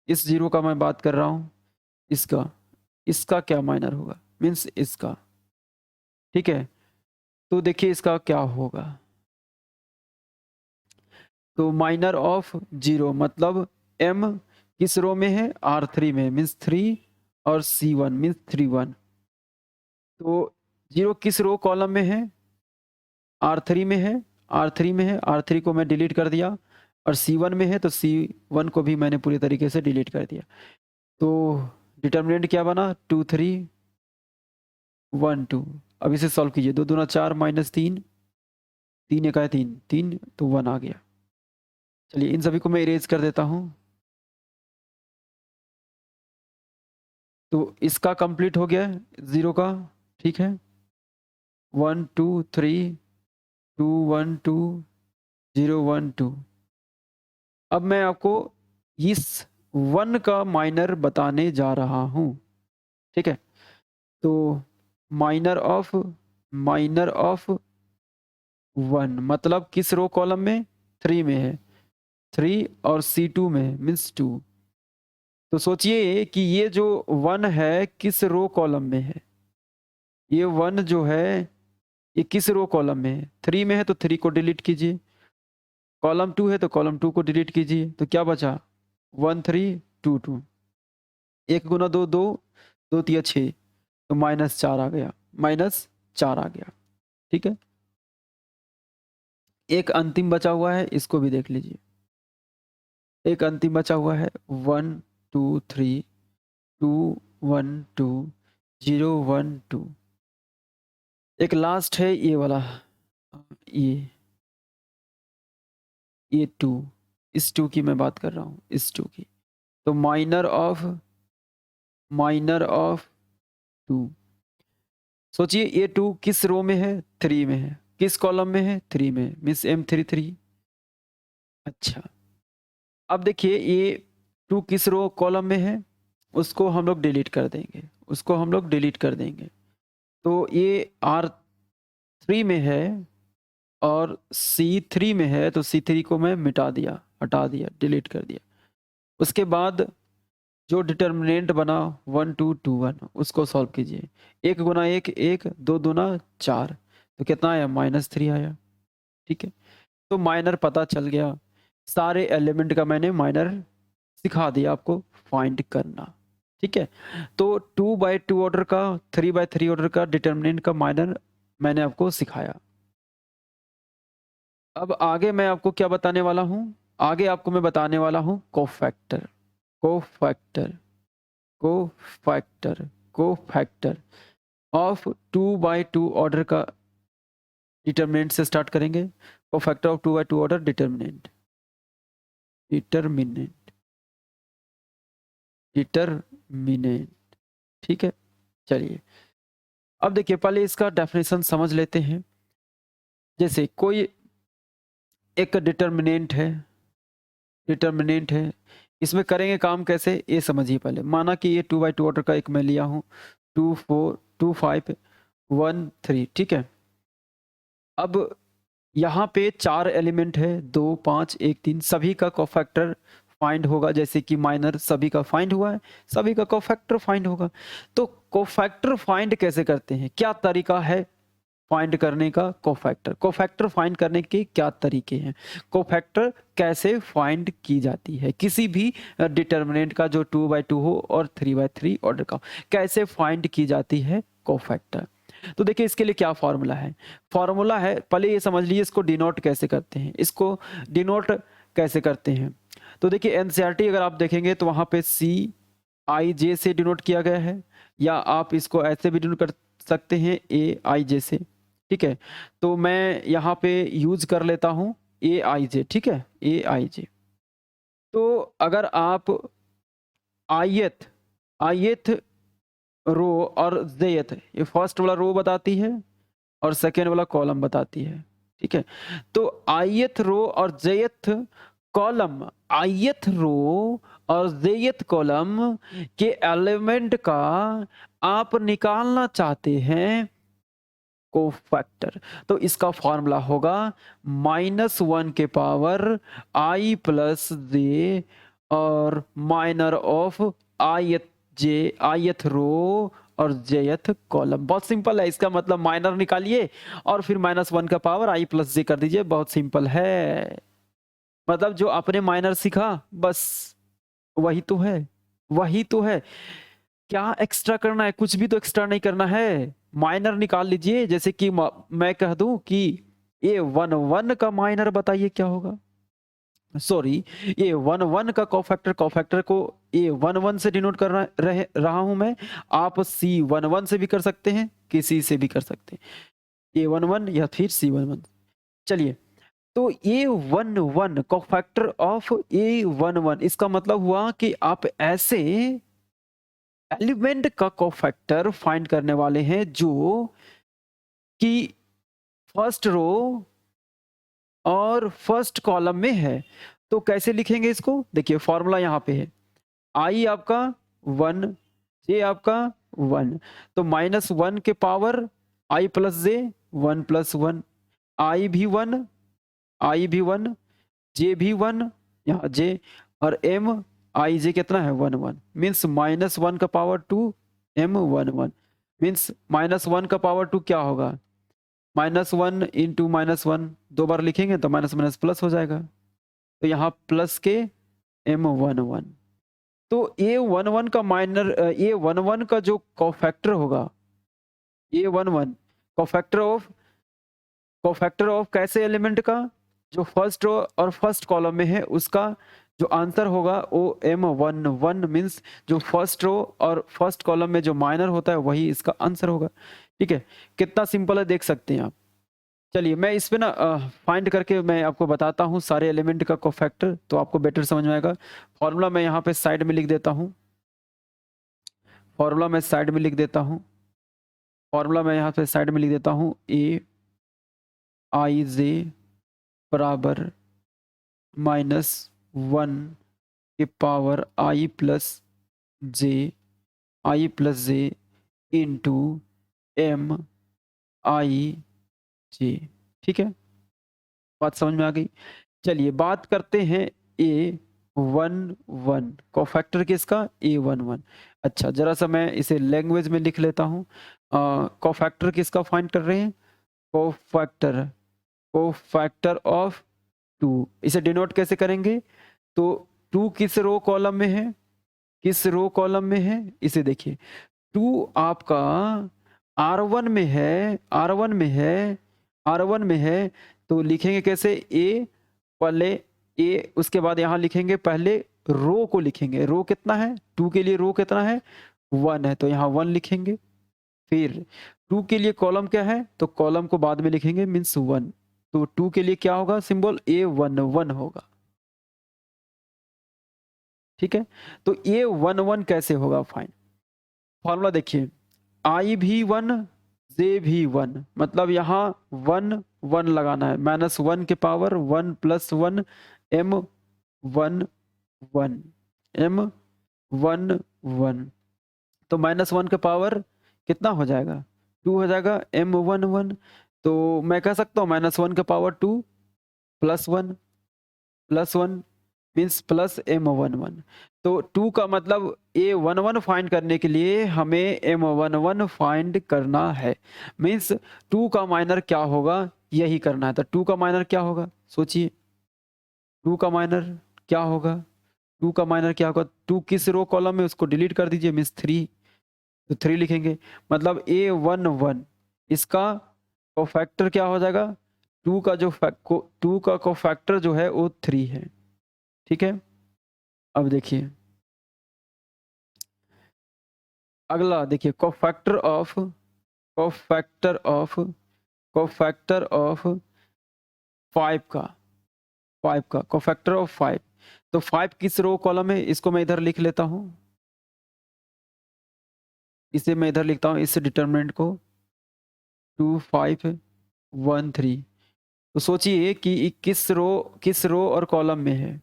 इस 0 का मैं बात कर रहा हूं, इसका क्या माइनर होगा? मीन्स इसका। ठीक है, तो देखिए इसका क्या होगा। तो माइनर ऑफ 0 मतलब M किस रो में है? R3 में, मीन्स 3 और C1 मीन्स 3 1। तो 0 किस रो कॉलम में है? R3 में है, R3 में है, R3 को मैं डिलीट कर दिया। और C1 में है तो C1 को भी मैंने पूरी तरीके से डिलीट कर दिया। तो डिटर्मिनेंट क्या बना? 2 3 1 2। अब इसे सॉल्व कीजिए। 2 दूना 4 माइनस 3 3 एक 3 3, तो 1 आ गया। चलिए इन सभी को मैं इरेज कर देता हूं। तो इसका कंप्लीट हो गया 0 का। ठीक है, 1 2 3 2 1 2 0 1 2। अब मैं आपको इस 1 का माइनर बताने जा रहा हूं। ठीक है, तो माइनर ऑफ 1 मतलब किस रो कॉलम में? 3 में है, 3 और C2 में मीन्स 2। तो सोचिए कि ये जो 1 है किस रो कॉलम में है? ये 1 जो है ये किस रो कॉलम में है? 3 में है तो 3 को डिलीट कीजिए। कॉलम 2 है तो कॉलम 2 को डिलीट कीजिए। तो क्या बचा? 1 3 2 2। 1 गुना 2 2, 2 तिया 6, तो -4 आ गया, -4 आ गया। ठीक है, एक अंतिम बचा हुआ है, इसको भी देख लीजिए। एक अंतिम बचा हुआ है 1 2 3 2 1 2 0 1 2। एक लास्ट है ये वाला, ये 2, इस 2 की मैं बात कर रहा हूं, इस 2 की। तो माइनर ऑफ 2। सोचिए ये 2 किस रो में है? 3 में है। किस कॉलम में है? 3 में, मीन्स M33। अच्छा, अब देखिए ये 2 किस रो कॉलम में है? उसको हम लोग डिलीट कर देंगे, उसको हम लोग डिलीट कर देंगे। तो ये R3 में है और C3 में है, तो C3 को मैं मिटा दिया, हटा दिया, डिलीट कर दिया। उसके बाद जो डिटर्मिनेंट बना 1 2 2 1, उसको सॉल्व कीजिए। 1 गुना 1 1, 2 दूना 4, तो कितना आया? -3 आया। ठीक है, तो माइनर पता चल गया। सारे एलिमेंट का मैंने माइनर सिखा दिया आपको फाइंड करना। ठीक है, तो 2 बाई 2 ऑर्डर का, 3 बाई 3 ऑर्डर का डिटर्मिनेंट का माइनर मैंने आपको सिखाया। अब आगे मैं आपको क्या बताने वाला हूं? आगे आपको मैं बताने वाला हूं cofactor. Cofactor cofactor cofactor of 2 by 2 order का डिटर्मिनेंट से स्टार्ट करेंगे। Cofactor of 2 by 2 order determinant determinant determinant. ठीक है, चलिए अब देखिए पहले इसका डेफिनेशन समझ लेते हैं। जैसे कोई एक डिटर्मिनेंट है, डिटर्मिनेंट है। इसमें करेंगे काम कैसे ये समझिए। पहले माना कि ये 2/2 ऑर्डर का एक मैं लिया हूँ, 2 4 2 5 1 3, ठीक है। अब यहाँ पे 4 एलिमेंट है, 2 5 1 3, सभी का कोफैक्टर फाइंड होगा। जैसे कि माइनर सभी का फाइंड हुआ है, सभी का कोफैक्टर फाइंड होगा। तो कोफैक्टर फाइंड कैसे करते हैं, क्या तरीका है फाइंड करने का? कोफैक्टर, कोफैक्टर फाइंड करने के क्या तरीके हैं, कोफैक्टर कैसे फाइंड की जाती है किसी भी डिटर्मिनेंट का जो 2/2 हो और 3/3 ऑर्डर का, कैसे फाइंड की जाती है कोफैक्टर? तो देखिए इसके लिए क्या फॉर्मूला है। फॉर्मूला है, पहले ये समझ लीजिए इसको डिनोट कैसे करते हैं, इसको डिनोट कैसे करते हैं। तो देखिए एनसीईआरटी अगर आप देखेंगे तो वहां पे CIJ से डिनोट किया गया है, या आप इसको ऐसे भी डिनोट कर सकते हैं AIJ से, ठीक है। तो मैं यहाँ पे यूज कर लेता हूँ AIJ, ठीक है, AIJ। तो अगर आप ith रो और जेथ, ये फर्स्ट वाला रो बताती है और सेकेंड वाला कॉलम बताती है, ठीक है। तो ith रो और jth कॉलम, ith रो और jth कॉलम के एलिमेंट का आप निकालना चाहते हैं कोफैक्टर, तो इसका फॉर्मूला होगा -1 के पावर I प्लस जे और माइनर ऑफ ith रो और jth कॉलम। बहुत सिंपल है, इसका मतलब माइनर निकालिए और फिर -1 का पावर I प्लस जे कर दीजिए, बहुत सिंपल है। मतलब जो आपने माइनर सीखा बस वही तो है, वही तो है। क्या एक्स्ट्रा करना है? कुछ भी तो एक्स्ट्रा नहीं करना है, माइनर निकाल लीजिए। जैसे कि मैं कह दूं कि A11 का माइनर बताइए क्या होगा, सॉरी A11 का कोफैक्टर, कोफैक्टर को A11 से डिनोट कर रहा हूं मैं, आप C11 से भी कर सकते हैं, किसी से भी कर सकते हैं, A11 या फिर C11। चलिए, तो A11 कोफैक्टर ऑफ A11, इसका मतलब हुआ कि आप ऐसे एलिमेंट का कोफैक्टर फाइंड करने वाले हैं जो कि फर्स्ट रो और फर्स्ट कॉलम में है। तो कैसे लिखेंगे इसको? देखिए फॉर्मूला यहाँ पे है, I आपका 1, J आपका 1, तो -1 के power I plus J 1 plus 1, I भी 1, I भी 1, J भी 1, यहाँ J और M I J कितना है 1 1, मीन्स -1 का पावर 2 M 1 1, मीन्स -1 का पावर 2 क्या होगा, -1 इंटू -1, 2 बार लिखेंगे तो माइनस माइनस प्लस हो जाएगा, तो यहाँ प्लस के M 1 1। तो A11 का माइनर A11 का जो कोफैक्टर होगा, A11 कोफैक्टर ऑफ कैसे एलिमेंट का, जो फर्स्ट रो और फर्स्ट कॉलम में है, उसका जो आंसर होगा वो M11, मीन्स जो फर्स्ट रो और फर्स्ट कॉलम में जो माइनर होता है वही इसका आंसर होगा, ठीक है। कितना सिंपल है देख सकते हैं आप। चलिए मैं इस पे ना फाइंड करके मैं आपको बताता हूँ सारे एलिमेंट का कोफैक्टर, तो आपको बेटर समझ में आएगा। फॉर्मूला मैं यहाँ पे साइड में लिख देता हूँ, फॉर्मूला मैं साइड में लिख देता हूँ, फॉर्मूला मैं यहाँ पे साइड में लिख देता हूँ, AIJ बराबर -1 के power I plus J into MIJ, ठीक है, बात समझ में आ गई। चलिए बात करते हैं A11 कोफैक्टर किसका, A11। अच्छा जरा सा मैं इसे लैंग्वेज में लिख लेता हूँ। कोफैक्टर किसका फाइंड कर रहे हैं, कोफैक्टर, कोफैक्टर ऑफ 2, इसे डिनोट कैसे करेंगे, तो 2 किस रो कॉलम में है, किस रो कॉलम में है, इसे देखिए 2 आपका R1 में है, R1 में है, R1 में है, तो लिखेंगे कैसे, A पहले A, उसके बाद यहाँ लिखेंगे पहले रो को लिखेंगे, रो कितना है 2 के लिए, रो कितना है 1 है, तो यहाँ 1 लिखेंगे। फिर 2 के लिए कॉलम क्या है, तो कॉलम को बाद में लिखेंगे, मीन्स 1, तो 2 के लिए क्या होगा सिंबल, A11 होगा, ठीक है। तो A11 कैसे होगा फाइन, फॉर्मूला देखिए, I भी 1 जे भी 1, मतलब यहाँ 1 1 लगाना है, -1 के पावर 1 + 1 m 1 1 m 1 1, तो -1 के पावर कितना हो जाएगा, 2 हो जाएगा, m 1 1, तो मैं कह सकता हूँ -1 के पावर 2 + 1 मीन्स प्लस m11। तो 2 का मतलब a11 फाइंड करने के लिए हमें m11 फाइंड करना है, मीन्स 2 का माइनर क्या होगा यही करना है। तो 2 का माइनर क्या होगा, सोचिए 2 का माइनर क्या होगा, 2 का माइनर क्या होगा, 2 किस रो कॉलम में उसको डिलीट कर दीजिए, मीन्स 3, तो 3 लिखेंगे, मतलब a11 इसका कोफैक्टर क्या हो जाएगा, 2 का जो 2 का कोफैक्टर जो है वो 3 है, ठीक है। अब देखिए अगला, देखिए कोफैक्टर ऑफ 5 का, 5 का कोफैक्टर ऑफ 5, तो 5 किस रो कॉलम है, इसको मैं इधर लिख लेता हूं, इसे मैं इधर लिखता हूं, इस डिटरमिनेंट को 2 5 1 3। तो सोचिए कि किस रो और कॉलम में है,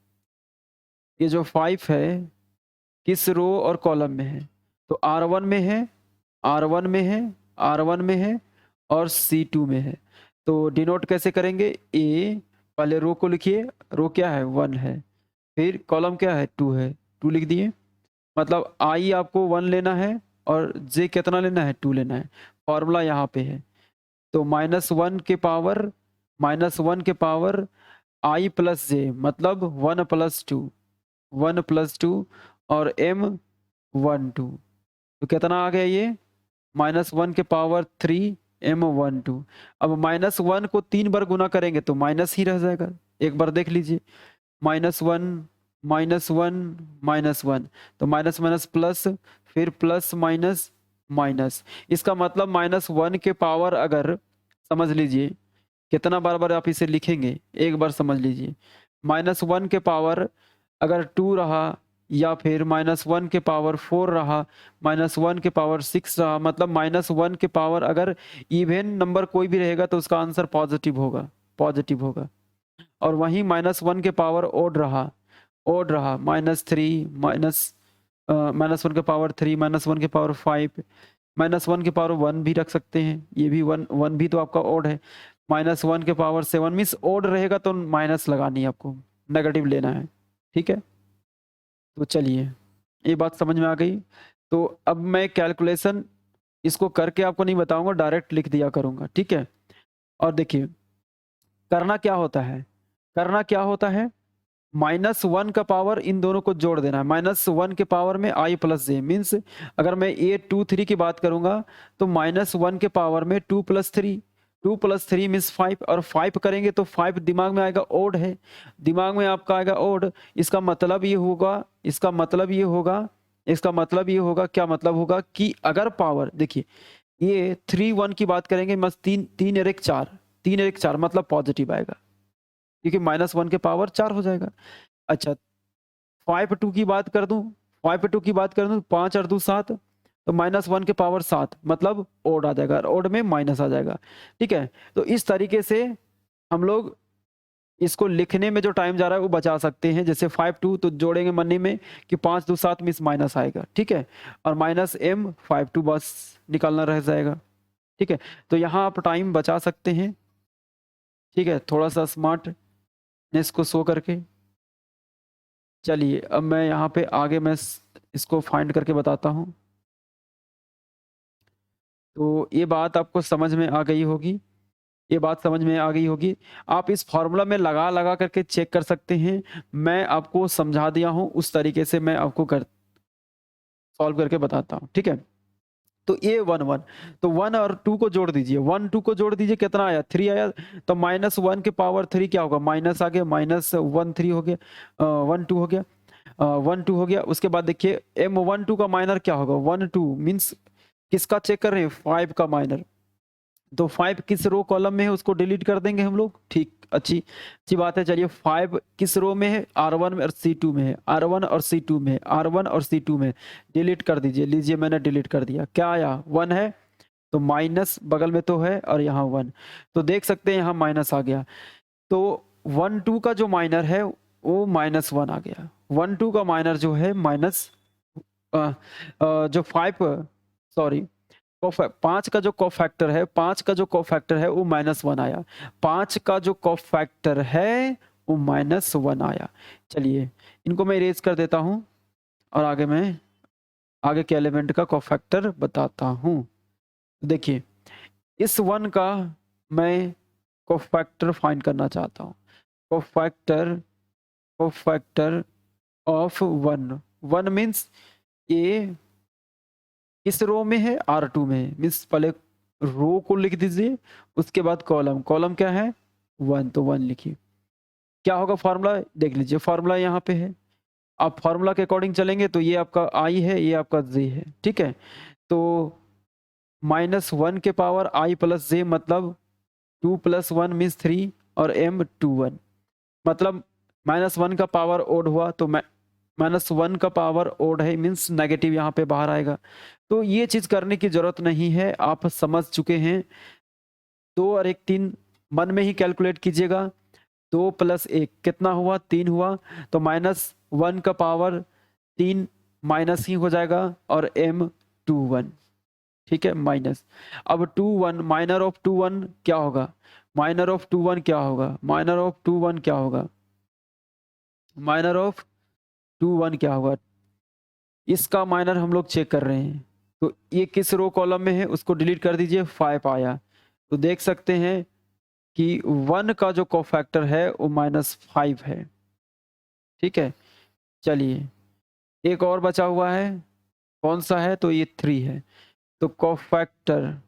ये जो 5 है किस रो और कॉलम में है, तो R1 में है, R1 में है, R1 में है और C2 में है। तो डिनोट कैसे करेंगे, ए पहले रो को लिखिए, रो क्या है 1 है, फिर कॉलम क्या है 2 है, 2 लिख दिए, मतलब आई आपको 1 लेना है और जे कितना लेना है 2 लेना है, फॉर्मूला यहाँ पे है। तो -1 के पावर आई प्लस जे, मतलब 1 + 2 और m12, तो कितना आ गया ये -1 के पावर 3 m12। अब -1 को 3 बार गुना करेंगे तो माइनस ही रह जाएगा, एक बार देख लीजिए, -1 -1 तो माइनस माइनस प्लस, फिर प्लस माइनस माइनस, इसका मतलब -1 के पावर अगर समझ लीजिए कितना बार बार आप इसे लिखेंगे, एक बार समझ लीजिए, -1 के पावर अगर 2 रहा, या फिर -1 के पावर 4 रहा, -1 के पावर 6 रहा, मतलब -1 के पावर अगर इवन नंबर कोई भी रहेगा तो उसका आंसर पॉजिटिव होगा। और वहीं -1 के पावर ओड रहा, -3 -1 के पावर 3 -1 के पावर 5 -1 के पावर 1 भी रख सकते हैं, ये भी 1 भी तो आपका ओड है, -1 के पावर 7 मीन्स ओड रहेगा तो माइनस लगानी है आपको, नेगेटिव लेना है, ठीक है। तो चलिए ये बात समझ में आ गई। तो अब मैं कैलकुलेशन इसको करके आपको नहीं बताऊंगा, डायरेक्ट लिख दिया करूंगा, ठीक है। और देखिए करना क्या होता है, -1 का पावर इन दोनों को जोड़ देना है, -1 के पावर में i प्लस जे, मीन्स अगर मैं a23 की बात करूंगा तो -1 के पावर में 2 + 3 मीन्स 5, और 5 करेंगे तो 5 दिमाग में आएगा ओड है, दिमाग में आपका आएगा ओड, इसका मतलब ये होगा क्या मतलब होगा कि अगर पावर देखिए ये 3 1 की बात करेंगे, मस्त 3 और 1 4, 3 और 1 4 मतलब पॉजिटिव आएगा, क्योंकि -1 के पावर 4 हो जाएगा। अच्छा 5 2 की बात कर दूं, 5 और 2 7, तो -1 के पावर 7 मतलब ओड आ जाएगा, ओड में माइनस आ जाएगा, ठीक है। तो इस तरीके से हम लोग इसको लिखने में जो टाइम जा रहा है वो बचा सकते हैं, जैसे 5 2 तो जोड़ेंगे मनी में कि 5 2 7 मीन्स माइनस आएगा, ठीक है, और -m 5 2 बस निकालना रह जाएगा, ठीक है। तो यहाँ आप टाइम बचा सकते हैं, ठीक है, थोड़ा सा स्मार्टनेस को शो करके। चलिए अब मैं यहाँ पे आगे मैं इसको फाइंड करके बताता हूँ। तो ये बात आपको समझ में आ गई होगी, आप इस फॉर्मूला में लगा करके चेक कर सकते हैं, मैं आपको समझा दिया हूँ उस तरीके से मैं आपको सॉल्व करके बताता हूँ, ठीक है। तो ये 1 1, तो 1 और 2 को जोड़ दीजिए, 1 2 को जोड़ दीजिए, कितना आया 3 आया, तो -1 के पावर 3 क्या होगा, माइनस आ गया, -1 3 हो गया, 1 2 हो गया, 1 2 हो गया। उसके बाद देखिए m12 का माइनर क्या होगा, 1 2 मीन्स किसका चेक कर रहे हैं, 5 का माइनर, तो 5 किस रो कॉलम में है उसको डिलीट कर देंगे हम लोग, ठीक, अच्छी अच्छी बात है। चलिए 5 किस रो में है, R1 में और C2 में है, R1 और C2 में, R1 और C2 में, डिलीट कर दीजिए, लीजिए मैंने डिलीट कर दिया, क्या आया 1 है, तो माइनस बगल में तो है और यहाँ 1, तो देख सकते हैं यहाँ माइनस आ गया। तो 1 2 का जो माइनर है वो -1 आ गया। 1 2 का माइनर जो है माइनस जो 5 सॉरी 5 का जो कोफैक्टर है, 5 का जो कोफैक्टर है वो -1 आया। 5 का जो कोफैक्टर है वो -1 आया। चलिए इनको मैं इरेज कर देता हूँ और आगे के एलिमेंट का कोफैक्टर बताता हूँ। देखिए इस 1 का मैं कोफैक्टर फाइंड करना चाहता हूँ। कोफैक्टर ऑफ 1 1 मीन्स ये किस रो में है, R2 में है। मीन्स पहले रो को लिख दीजिए, उसके बाद कॉलम क्या है 1, तो 1 लिखिए। क्या होगा फॉर्मूला देख लीजिए, फॉर्मूला यहाँ पे है। आप फॉर्मूला के अकॉर्डिंग चलेंगे तो ये आपका I है, ये आपका J है, ठीक है। तो -1 के पावर I प्लस J मतलब 2 + 1 मीन्स 3 और M 2 1 मतलब -1 का पावर ओड हुआ तो -1 का पावर ओड है मीन्स नेगेटिव यहाँ पे बाहर आएगा। तो ये चीज़ करने की ज़रूरत नहीं है, आप समझ चुके हैं। 2 और 1 3 मन में ही कैलकुलेट कीजिएगा। 2 + 1 कितना हुआ 3 हुआ, तो -1 का पावर 3 माइनस ही हो जाएगा और M 2 1, ठीक है माइनस। अब 2 1 माइनर ऑफ 2 1 क्या होगा, माइनर ऑफ 2 1 क्या होगा, माइनर ऑफ 2 1 क्या होगा, माइनर ऑफ 2 1 क्या होगा। इसका माइनर हम लोग चेक कर रहे हैं, तो ये किस रो कॉलम में है उसको डिलीट कर दीजिए, 5 आया। तो देख सकते हैं कि 1 का जो कोफैक्टर है वो -5 है, ठीक है। चलिए एक और बचा हुआ है, कौन सा है, तो ये 3 है। तो कोफैक्टर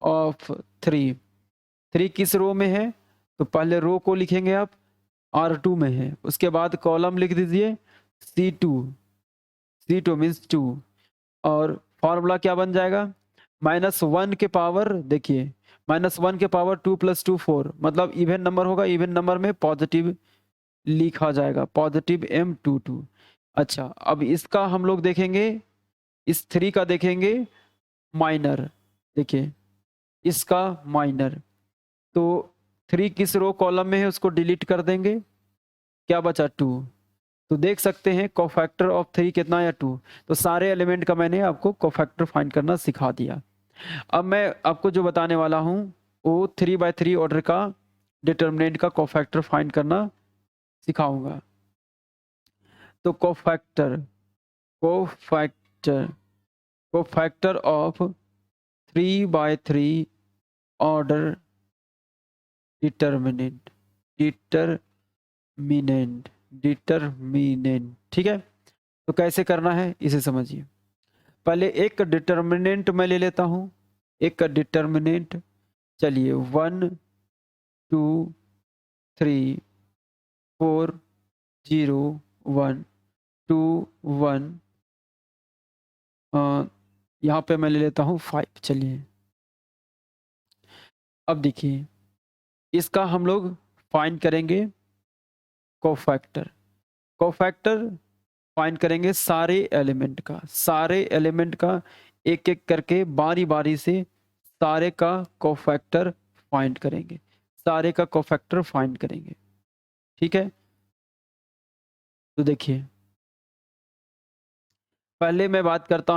ऑफ 3 किस रो में है, तो पहले रो को लिखेंगे आप, R2 में है। उसके बाद कॉलम लिख दीजिए C2 मीन्स 2 और फॉर्मूला क्या बन जाएगा, -1 के पावर, देखिए -1 के पावर 2 + 2 4 मतलब इवन नंबर होगा, इवन नंबर में पॉजिटिव लिखा जाएगा, पॉजिटिव M22। अच्छा अब इसका हम लोग देखेंगे, इस 3 का देखेंगे माइनर, देखिए इसका माइनर। तो 3 किस रो कॉलम में है उसको डिलीट कर देंगे, क्या बचा 2। तो देख सकते हैं कोफैक्टर ऑफ 3 कितना या 2। तो सारे एलिमेंट का मैंने आपको कोफैक्टर फाइंड करना सिखा दिया। अब मैं आपको जो बताने वाला हूँ वो 3/3 ऑर्डर का डिटर्मिनेंट का कोफैक्टर फाइंड करना सिखाऊंगा। तो कोफैक्टर ऑफ 3/3 ऑर्डर डिटर्मिनेंट, ठीक है। तो कैसे करना है इसे समझिए। पहले एक डिटर्मिनेंट मैं ले लेता हूं, एक डिटर्मिनेंट। चलिए 1 2 3 4 0 1 2 1 यहाँ पे मैं ले लेता हूँ 5। चलिए अब देखिए इसका हम लोग फाइंड करेंगे कोफैक्टर फाइंड करेंगे सारे एलिमेंट का एक एक करके बारी बारी से सारे का कोफैक्टर फाइंड करेंगे, ठीक है। तो देखिए पहले मैं बात करता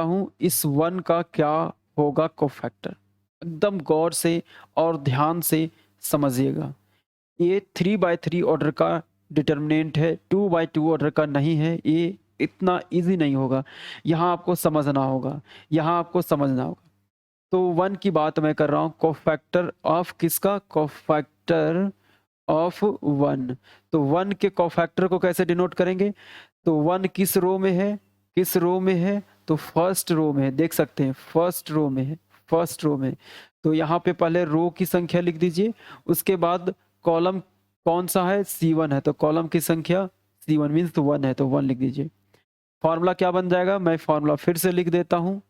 हूं इस 1 का क्या होगा कोफैक्टर, एकदम गौर से और ध्यान से समझिएगा। ये 3/3 ऑर्डर का डिटर्मिनेंट है, 2/2 ऑर्डर का नहीं है। ये इतना इजी नहीं होगा, यहाँ आपको समझना होगा। तो 1 की बात मैं कर रहा हूँ, कोफैक्टर ऑफ किसका, कोफैक्टर ऑफ 1। तो 1 के कोफैक्टर को कैसे डिनोट करेंगे, तो 1 किस रो में है, तो फर्स्ट रो में है, देख सकते हैं फर्स्ट रो में। तो यहाँ पे पहले रो की संख्या लिख दीजिए, उसके बाद कॉलम कौन सा है, C1 है, तो कॉलम की संख्या C1 मीन्स 1 है, तो 1 लिख दीजिए। फॉर्मूला क्या बन जाएगा, मैं फॉर्मूला फिर से लिख देता हूँ,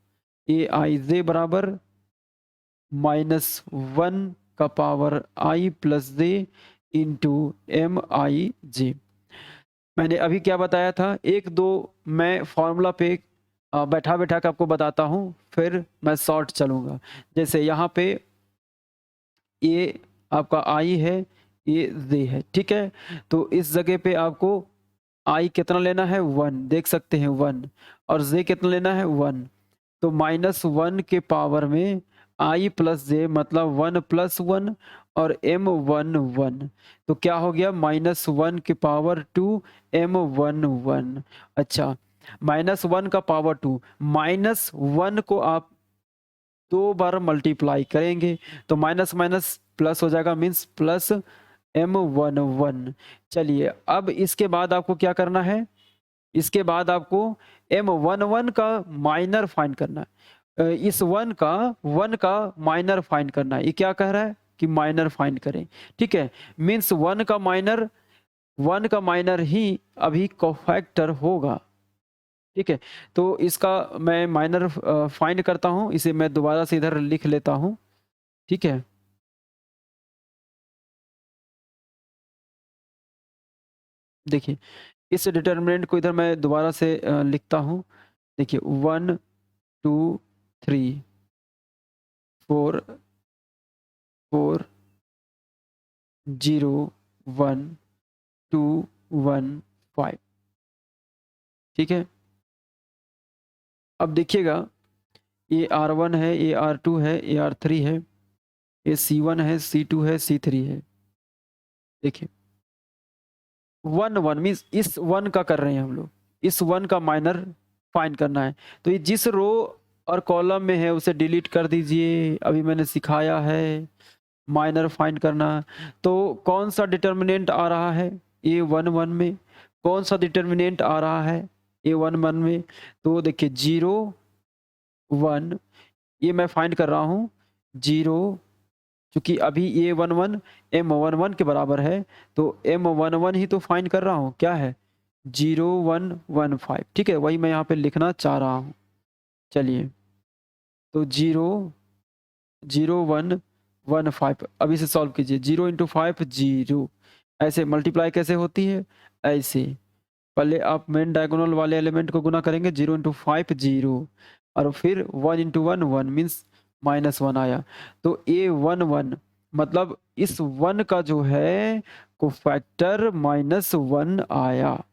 Aij बराबर -1 का power I plus J into MIJ। मैंने अभी क्या बताया था, 1 2 मैं फॉर्मूला पे बैठा बैठा के आपको बताता हूँ, फिर मैं शॉर्ट चलूँगा। जैसे यहाँ पे ये आपका आई है, ये जे है, ठीक है? तो इस जगह पे आपको आई कितना लेना है 1, देख सकते हैं 1, और जे कितना लेना है 1। तो -1 के पावर में आई प्लस जे मतलब 1 प्लस 1 और m1 1। तो क्या हो गया -1 के पावर 2 m1 1। अच्छा, -1 का पावर 2, -1 को आप 2 बार मल्टीप्लाई करेंगे तो माइनस माइनस प्लस हो जाएगा, मीन्स प्लस m1 1। चलिए अब इसके बाद आपको क्या करना है, इसके बाद आपको m11 का माइनर फाइंड करना है। इस 1 का माइनर फाइंड करना है। ये क्या कह रहा है कि माइनर फाइंड करें, ठीक है? मीन्स 1 का माइनर ही अभी कोफैक्टर होगा, ठीक है? तो इसका मैं माइनर फाइंड करता हूँ, इसे मैं दोबारा से इधर लिख लेता हूँ, ठीक है? देखिए, इस डिटरमिनेंट को इधर मैं दोबारा से लिखता हूँ। देखिए 1 2 3 4 4 0 1 2 1 5, ठीक है? अब देखिएगा, ये R1 है, ये R2 है, ये R3 है, ये C1 है, C2 है, C3 है। देखिए 1 1 मीन्स इस 1 का कर रहे हैं हम लोग, इस 1 का माइनर फाइंड करना है। तो ये जिस रो और कॉलम में है उसे डिलीट कर दीजिए, अभी मैंने सिखाया है माइनर फाइंड करना। तो कौन सा डिटर्मिनेंट आ रहा है ए 1 1 में, कौन सा डिटर्मिनेंट आ रहा है ए 1 1 में? तो देखिए 0 1 ये मैं फाइंड कर रहा हूँ, 0 चूंकि अभी ए 1 1 m11 के बराबर है, तो m11 ही तो फाइंड कर रहा हूँ, क्या है 0 1 1 5, ठीक है? वही मैं यहाँ पे लिखना चाह रहा हूँ। चलिए तो 0 0 1 1 5, अब इसे सॉल्व कीजिए। 0 इंटू 5 0, ऐसे मल्टीप्लाई कैसे होती है, ऐसे पहले आप मेन डायगोनल वाले एलिमेंट को गुना करेंगे, 0 इंटू 5 0, और फिर 1 इंटू 1 1 मीन्स -1 आया। तो ए 1 1 मतलब इस 1 का जो है कोफैक्टर -1 आया,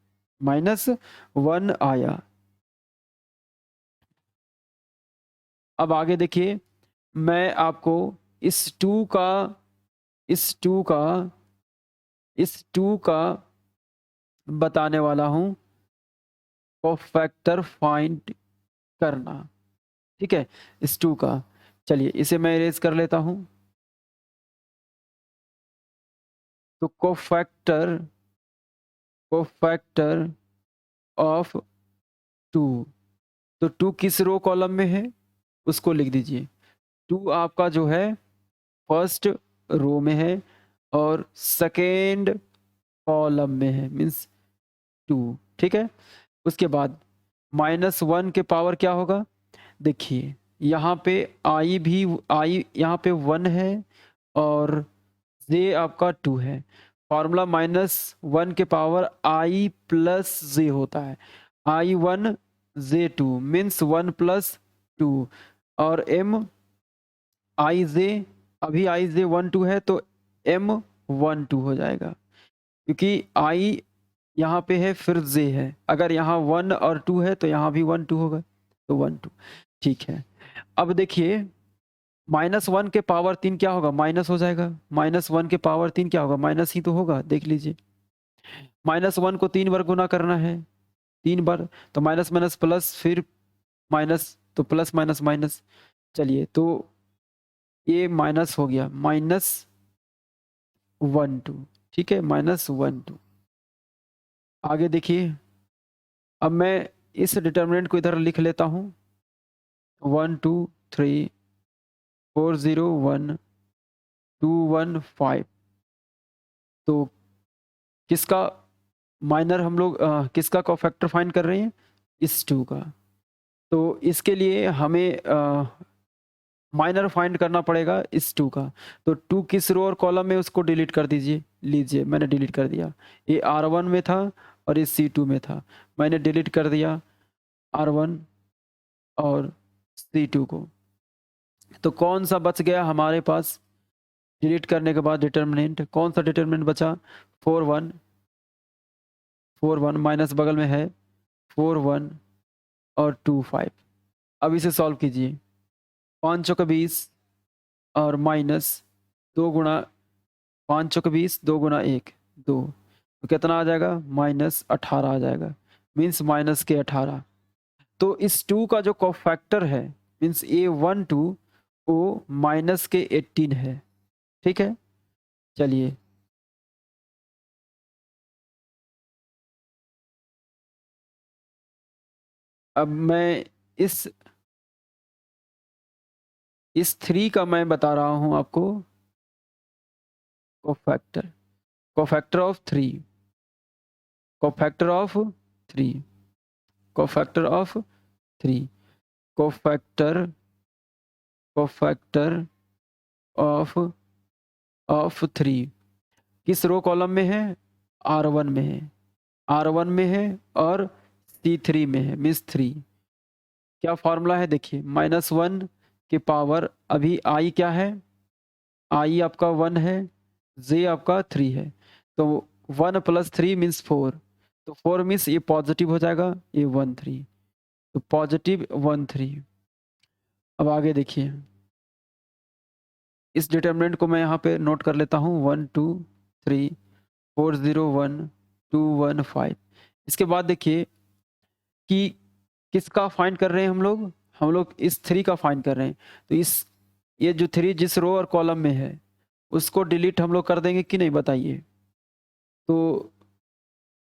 -1 आया। अब आगे देखिए, मैं आपको इस 2 का इस 2 का इस 2 का बताने वाला हूँ कोफैक्टर फाइंड करना, ठीक है? इस 2 का। चलिए इसे मैं इरेज कर लेता हूँ। तो कोफैक्टर ऑफ 2, तो 2 किस रो कॉलम में है उसको लिख दीजिए। 2 आपका जो है फर्स्ट रो में है और सेकेंड कॉलम में है, मीन्स 2, ठीक है? उसके बाद -1 के पावर क्या होगा, देखिए यहाँ पे आई यहाँ पे 1 है और जे आपका 2 है। फॉर्मूला -1 के पावर आई प्लस जे होता है, I1 J2 मीन्स 1 प्लस 2, और m आई जे, अभी आई जे 1 2 है तो m 1 2 हो जाएगा, क्योंकि आई यहाँ पे है फिर जे है, अगर यहाँ 1 और 2 है तो यहाँ भी 1 2 होगा, तो 1 2, ठीक है? अब देखिए -1 के पावर 3 क्या होगा, माइनस हो जाएगा। -1 के पावर 3 क्या होगा, माइनस ही तो होगा, देख लीजिए। -1 को 3 बार गुना करना है, 3 बार, तो माइनस माइनस प्लस, फिर माइनस, तो प्लस माइनस माइनस। चलिए तो ये माइनस हो गया, -1 2, ठीक है? -1 2। आगे देखिए, अब मैं इस डिटर्मिनेंट को इधर लिख लेता हूँ, 1 2 3 4 0 1 2 1 5। तो किसका माइनर हम लोग किसका कोफैक्टर फाइंड कर रहे हैं, इस 2 का। तो इसके लिए हमें माइनर फाइंड करना पड़ेगा इस 2 का। तो 2 किस रो और कॉलम में, उसको डिलीट कर दीजिए। लीजिए मैंने डिलीट कर दिया, ये R1 में था और ये C2 में था, मैंने डिलीट कर दिया R1 और C2 को। तो कौन सा बच गया हमारे पास डिलीट करने के बाद डिटर्मिनेंट? कौन सा डिटर्मिनेंट बचा? 4 1 4 1 माइनस बगल में है 4 1 और 2 5। अब इसे सॉल्व कीजिए। 5 चौके 20 और माइनस 2 गुणा 5 चौके 20 2 गुणा 1 2, तो कितना आ जाएगा? -18 आ जाएगा, मीन्स माइनस के 18। तो इस 2 का जो कोफैक्टर है मीन्स A12 वो माइनस के 18 है। ठीक है, चलिए अब मैं इस 3 का मैं बता रहा हूं आपको cofactor. Cofactor of 3, cofactor of 3, cofactor of 3, cofactor cofactor of 3 किस रो कॉलम में है? R1 में है, R1 में है और C3 में है, मीन्स 3। क्या फॉर्मूला है देखिए, -1 के पावर अभी I क्या है? I आपका 1 है, J आपका 3 है, तो 1 + 3 मीन्स 4, तो 4 मीन्स ये पॉजिटिव हो जाएगा, ये 1 3, तो पॉजिटिव 1 3। अब आगे देखिए, इस डिटर्मिनेंट को मैं यहाँ पे नोट कर लेता हूँ 1 2 3 4 0 1 2 1 5। इसके बाद देखिए कि किसका फाइंड कर रहे हैं हम लोग? हम लोग इस 3 का फाइंड कर रहे हैं। तो ये जो 3 जिस रो और कॉलम में है उसको डिलीट हम लोग कर देंगे कि नहीं बताइए? तो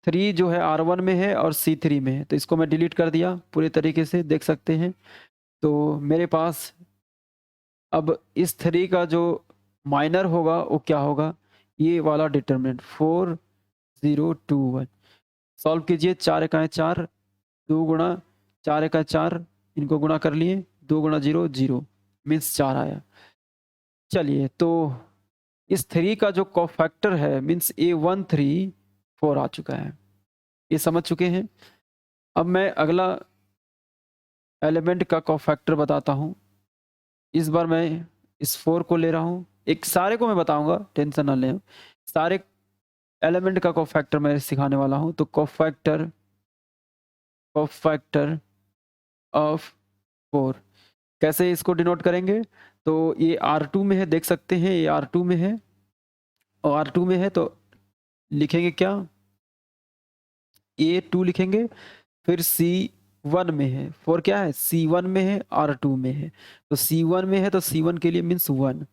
3 जो है R1 में है और C3 में है, तो इसको मैं डिलीट कर दिया पूरे तरीके से, देख सकते हैं। तो मेरे पास अब इस 3 का जो माइनर होगा वो क्या होगा? ये वाला डिटर्मिनेंट 4 0 2 1। सॉल्व कीजिए, 4 एकाएं 4, 2 गुणा 4 एकाएं 4, इनको गुणा कर लिए, 2 गुणा 0 0, मीन्स 4 आया। चलिए, तो इस 3 का जो कोफैक्टर है मीन्स A13 4 आ चुका है, ये समझ चुके हैं। अब मैं अगला एलिमेंट का कोफैक्टर बताता हूँ। इस बार मैं इस 4 को ले रहा हूँ, एक सारे को मैं बताऊंगा, टेंशन ना लें। सारे एलिमेंट का कोफैक्टर मैं सिखाने वाला हूँ। तो कोफैक्टर ऑफ 4 कैसे इसको डिनोट करेंगे? तो ये R2 में है, देख सकते हैं ये R2 में है, और R2 में है तो लिखेंगे क्या? A2 लिखेंगे, फिर C1 में है, 4 क्या है? C1 में है, R2 में है, तो C1 में है तो C1 के लिए मीन्स 1,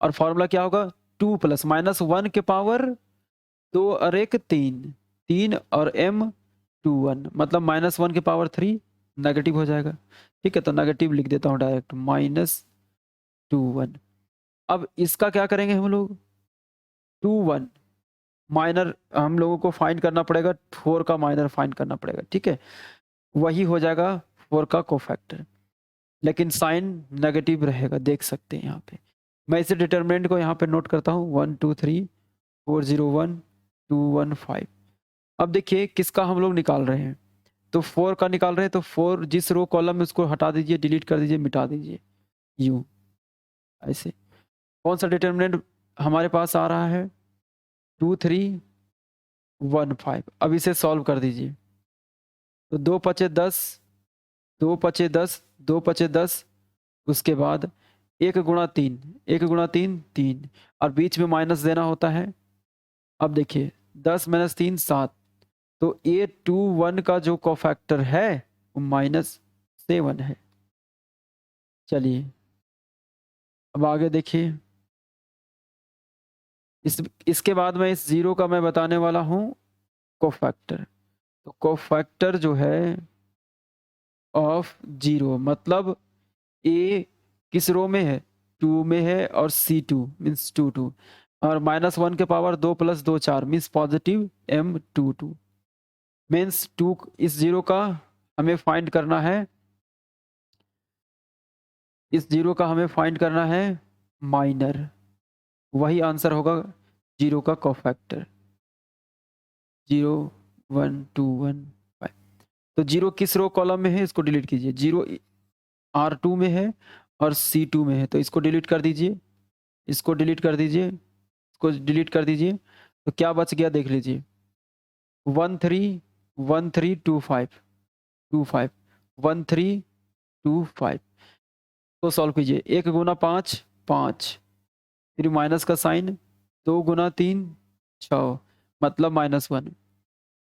और फॉर्मूला क्या होगा? 2 प्लस -1 के पावर 2 और 1 3, 3 और M21, मतलब -1 के पावर 3 नेगेटिव हो जाएगा। ठीक है, तो नेगेटिव लिख देता हूँ डायरेक्ट, -21। अब इसका क्या करेंगे हम लोग? 2 1 माइनर हम लोगों को फाइंड करना पड़ेगा, 4 का माइनर फाइंड करना पड़ेगा। ठीक है, वही हो जाएगा 4 का कोफैक्टर, लेकिन साइन नेगेटिव रहेगा, देख सकते हैं यहाँ पे। मैं इसे डिटर्मिनेंट को यहाँ पे नोट करता हूँ 1 2 3 4 0 1 2 1 5। अब देखिए किसका हम लोग निकाल रहे हैं? तो 4 का निकाल रहे हैं, तो 4 जिस रो कॉलम में उसको हटा दीजिए, डिलीट कर दीजिए, मिटा दीजिए, यूं ऐसे। कौन सा डिटर्मिनेंट हमारे पास आ रहा है? 2 3 1 5। अब इसे सॉल्व कर दीजिए, तो 2 पचे 10, 2 पचे 10, 2 पचे 10, उसके बाद 1 गुणा 3, 1 गुणा 3 3, और बीच में माइनस देना होता है। अब देखिए 10 - 3 7, तो A21 का जो कोफैक्टर है वो -7 है। चलिए अब आगे देखिए, इसके बाद में इस 0 का मैं बताने वाला हूँ कोफैक्टर। तो कोफैक्टर जो है ऑफ 0, मतलब A किस रो में है? 2 में है, और C2 मीन्स 2 2, और -1 के power 2 + 2 4 means positive M22, means 2। इस 0 का हमें फाइंड करना है, इस 0 का हमें फाइंड करना है माइनर, वही आंसर होगा 0 का कोफैक्टर 0 1 2 1 5। तो 0 किस रो कॉलम में है? इसको डिलीट कीजिए, 0 R2 में है और C2 में है, तो इसको डिलीट कर दीजिए, इसको डिलीट कर दीजिए, इसको डिलीट कर दीजिए। तो क्या बच गया देख लीजिए, 1325 1325। तो सॉल्व कीजिए, 1 गुना 5 5, फिर माइनस का साइन, 2 गुना 3 6, मतलब -1।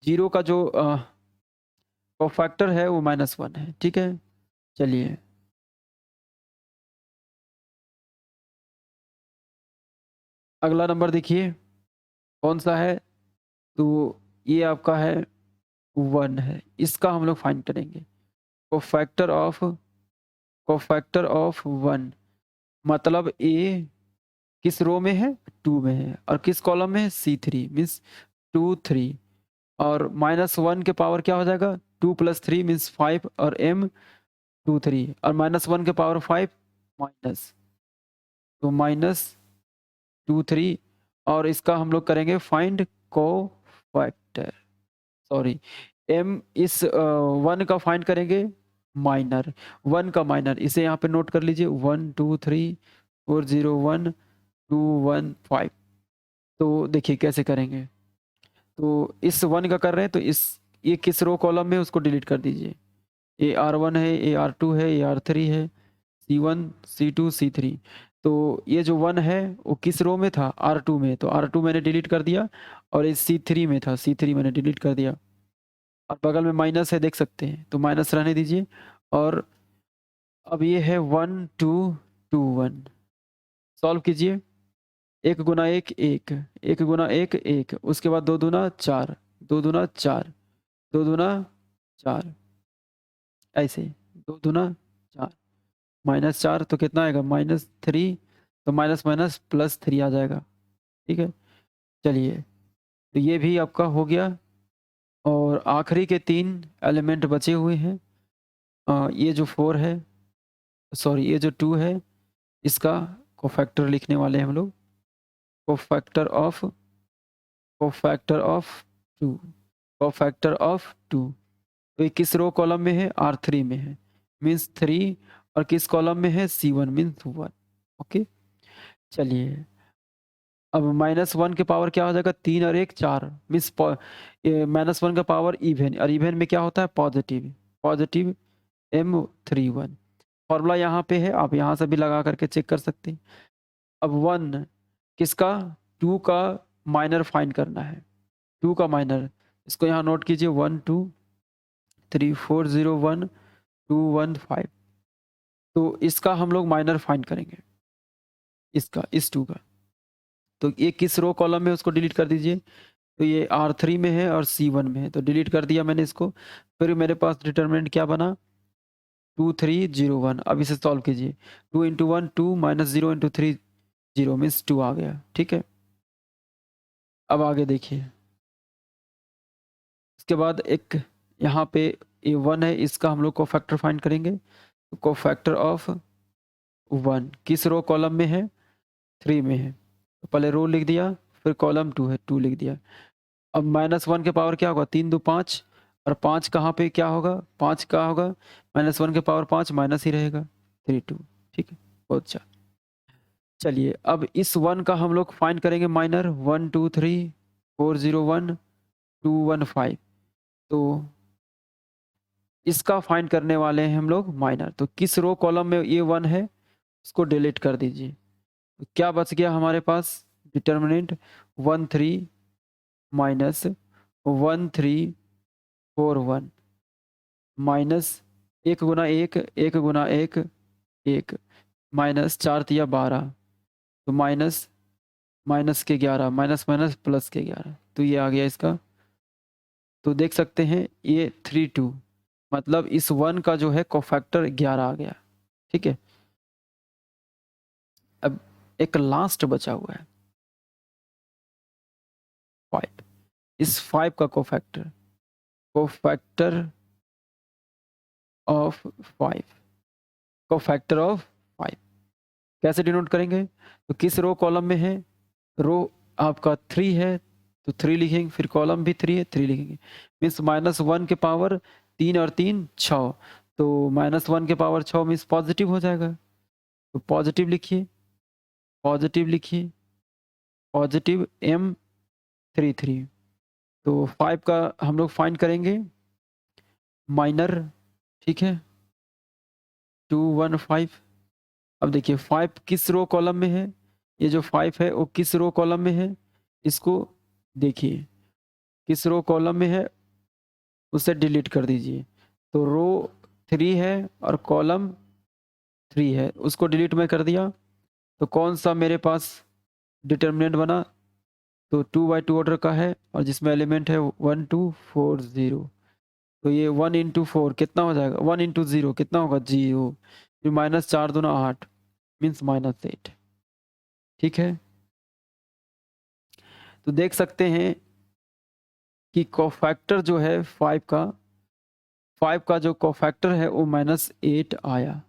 जीरो का जो कोफैक्टर है वो -1 है, ठीक है। चलिए अगला नंबर देखिए कौन सा है, तो ये आपका है 1 है, इसका हम लोग फाइंड करेंगे। कोफैक्टर ऑफ 1 मतलब ए किस रो में है, 2 में है, और किस कॉलम में है, C3 मीन्स 2 3, और -1 के पावर क्या हो जाएगा, 2 + 3 मीन्स 5, और m 2 3, और -1 के पावर 5 माइनस, तो -2 3, और इसका हम लोग करेंगे फाइंड कोफैक्टर, सॉरी m इस 1 का फाइंड करेंगे माइनर, 1 का माइनर, इसे यहाँ पे नोट कर लीजिए, 1 2 3 4 0 1 2 1 5। तो देखिए कैसे करेंगे, तो इस 1 का कर रहे हैं, तो इस ये किस रो कॉलम में उसको डिलीट कर दीजिए, ये R1 है, ये R2 है, ये R3 है, C1 C2 C3। तो ये जो 1 है वो किस रो में था, R2 में, तो R2 मैंने डिलीट कर दिया, और ये C3 में था, C3 मैंने डिलीट कर दिया, और बगल में माइनस है देख सकते हैं, तो माइनस रहने दीजिए। और अब ये है 1 2 2 1, सॉल्व कीजिए, 1 गुना 1 1, 1 गुना 1 1, उसके बाद 2 दूना 4, 2 दूना 4, 2 दूना 4, ऐसे 2 दूना 4, -4, तो कितना आएगा, -3, तो माइनस माइनस +3 आ जाएगा, ठीक है। चलिए तो ये भी आपका हो गया, और आखिरी के 3 एलिमेंट बचे हुए हैं। ये जो 4 है, सॉरी ये जो 2 है, इसका कोफैक्टर लिखने वाले हैं हम लोग, cofactor of cofactor of 2 cofactor of 2। तो ये किस रो कॉलम में है, R3 में है, मीन्स 3, और किस कॉलम में है, C1 मीन्स 1। ओके चलिए, अब -1 के पावर क्या हो जाएगा, 3 और 1 4, मीन्स -1 का पावर इवन, और इवन में क्या होता है, पॉजिटिव, पॉजिटिव M31। फॉर्मूला यहाँ पे है, आप यहाँ से भी लगा करके चेक कर सकते हैं। अब 1 किसका, 2 का माइनर फाइंड करना है, 2 का माइनर, इसको यहाँ नोट कीजिए, 1 2 3 4 0 1 2 1 5। तो इसका हम लोग माइनर फाइंड करेंगे, इसका, इस 2 का। तो ये किस रो कॉलम में, उसको डिलीट कर दीजिए। तो ये R3 में है और C1 में है, तो डिलीट कर दिया मैंने इसको। फिर मेरे पास डिटरमिनेंट क्या बना, 2 3 0 1। अब इसे सॉल्व कीजिए, 2 × 1 2, -0 × 3 0 मीन्स 2 आ गया, ठीक है। अब आगे देखिए, इसके बाद एक यहाँ पे ये 1 है, इसका हम लोग कोफैक्टर फाइंड करेंगे। तो कोफैक्टर ऑफ 1 किस रो कॉलम में है, 3 में है, तो पहले रो लिख दिया, फिर कॉलम 2 है, 2 लिख दिया। अब -1 के पावर क्या होगा, 3 2 5, और 5 कहाँ पे क्या होगा, 5 का होगा, -1 के पावर 5 माइनस ही रहेगा, 3 2, ठीक है, बहुत अच्छा। चलिए अब इस 1 का हम लोग फाइंड करेंगे माइनर, 1 2 3 4 0 1 2 1 5। तो इसका फाइंड करने वाले हैं हम लोग माइनर, तो किस रो कॉलम में ये 1 है, इसको डिलीट कर दीजिए। तो क्या बच गया हमारे पास, डिटर्मिनेंट 1 3 माइनस 1 3 4 1, माइनस 1 गुना 1 1 गुना 1 1, माइनस 4 तिया 12, तो माइनस माइनस के 11, माइनस माइनस प्लस के 11, तो ये आ गया इसका। तो देख सकते हैं ये 3 2, मतलब इस 1 का जो है कोफैक्टर 11 आ गया, ठीक है। अब एक लास्ट बचा हुआ है 5, इस 5 का cofactor, cofactor of 5, cofactor of 5 कैसे डिनोट करेंगे, तो किस रो कॉलम में है, रो आपका 3 है, तो 3 लिखेंगे, फिर कॉलम भी 3 है, 3 लिखेंगे, मीन्स -1 के पावर 3 और 3 6, तो -1 के पावर 6 मीन्स पॉजिटिव हो जाएगा। तो पॉजिटिव लिखिए, पॉजिटिव लिखिए, पॉजिटिव M33। तो 5 का हम लोग फाइंड करेंगे माइनर, ठीक है, 215। अब देखिए 5 किस रो कॉलम में है, ये जो 5 है वो किस रो कॉलम में है, इसको देखिए किस रो कॉलम में है, उसे डिलीट कर दीजिए। तो रो 3 है और कॉलम 3 है, उसको डिलीट मैं कर दिया। तो कौन सा मेरे पास डिटर्मिनेंट बना, तो 2/2 ऑर्डर का है और जिसमें एलिमेंट है 1240। तो ये 1 इंटू 4 कितना हो जाएगा, 1 इंटू 0 कितना होगा 0, फिर -4 दूना 8 मीन्स -8। ठीक है, तो देख सकते हैं कि कोफैक्टर जो है 5 का जो कोफैक्टर है वो -8 आया।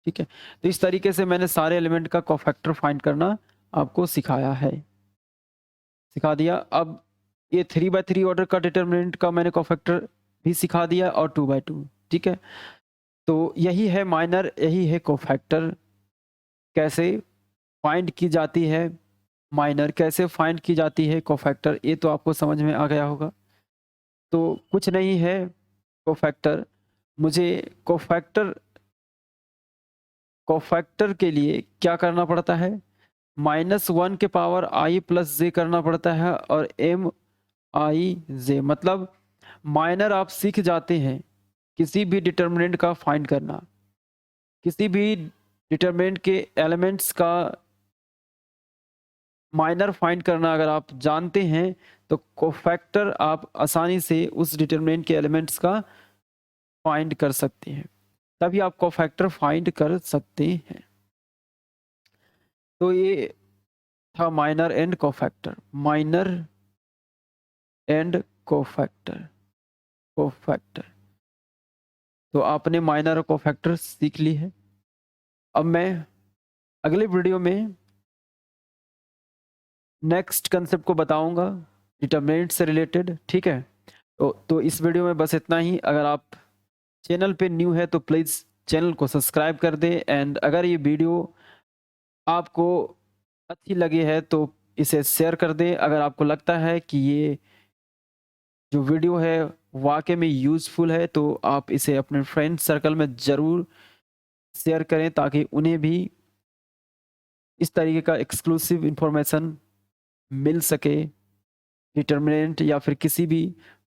ठीक है, तो इस तरीके से मैंने सारे एलिमेंट का कोफैक्टर फाइंड करना आपको सिखाया है, सिखा दिया। अब ये 3/3 ऑर्डर का डिटर्मिनेंट का मैंने कोफैक्टर भी सिखा दिया और 2/2। ठीक है, तो यही है माइनर, यही है कोफैक्टर, कैसे फाइंड की जाती है माइनर, कैसे फाइंड की जाती है कोफैक्टर, ये तो आपको समझ में आ गया होगा। तो कुछ नहीं है कोफैक्टर, मुझे कोफैक्टर कोफैक्टर के लिए क्या करना पड़ता है, -1 के पावर i प्लस जे करना पड़ता है और m i जे, मतलब माइनर आप सीख जाते हैं किसी भी डिटर्मिनेंट का फाइंड करना, किसी भी डिटर्मिनेंट के एलिमेंट्स का माइनर फाइंड करना अगर आप जानते हैं तो कोफैक्टर आप आसानी से उस डिटर्मिनेंट के एलिमेंट्स का फाइंड कर सकते हैं, तभी आप कोफैक्टर फाइंड कर सकते हैं। तो ये था minor and cofactor, minor and cofactor, cofactor. तो आपने माइनर और कोफैक्टर सीख ली है। अब मैं अगले वीडियो में नेक्स्ट कंसेप्ट को बताऊंगा डिटर्मिनेंट से रिलेटेड। ठीक है, तो इस वीडियो में बस इतना ही। अगर आप चैनल पे न्यू है तो प्लीज़ चैनल को सब्सक्राइब कर दें, एंड अगर ये वीडियो आपको अच्छी लगी है तो इसे शेयर कर दें। अगर आपको लगता है कि ये जो वीडियो है वाकई में यूज़फुल है तो आप इसे अपने फ्रेंड सर्कल में ज़रूर शेयर करें, ताकि उन्हें भी इस तरीके का एक्सक्लूसिव इंफॉर्मेशन मिल सके डिटर्मिनेंट या फिर किसी भी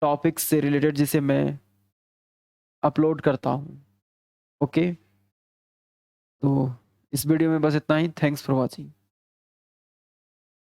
टॉपिक से रिलेटेड जिसे मैं अपलोड करता हूँ। ओके, तो इस वीडियो में बस इतना ही। Thanks for watching.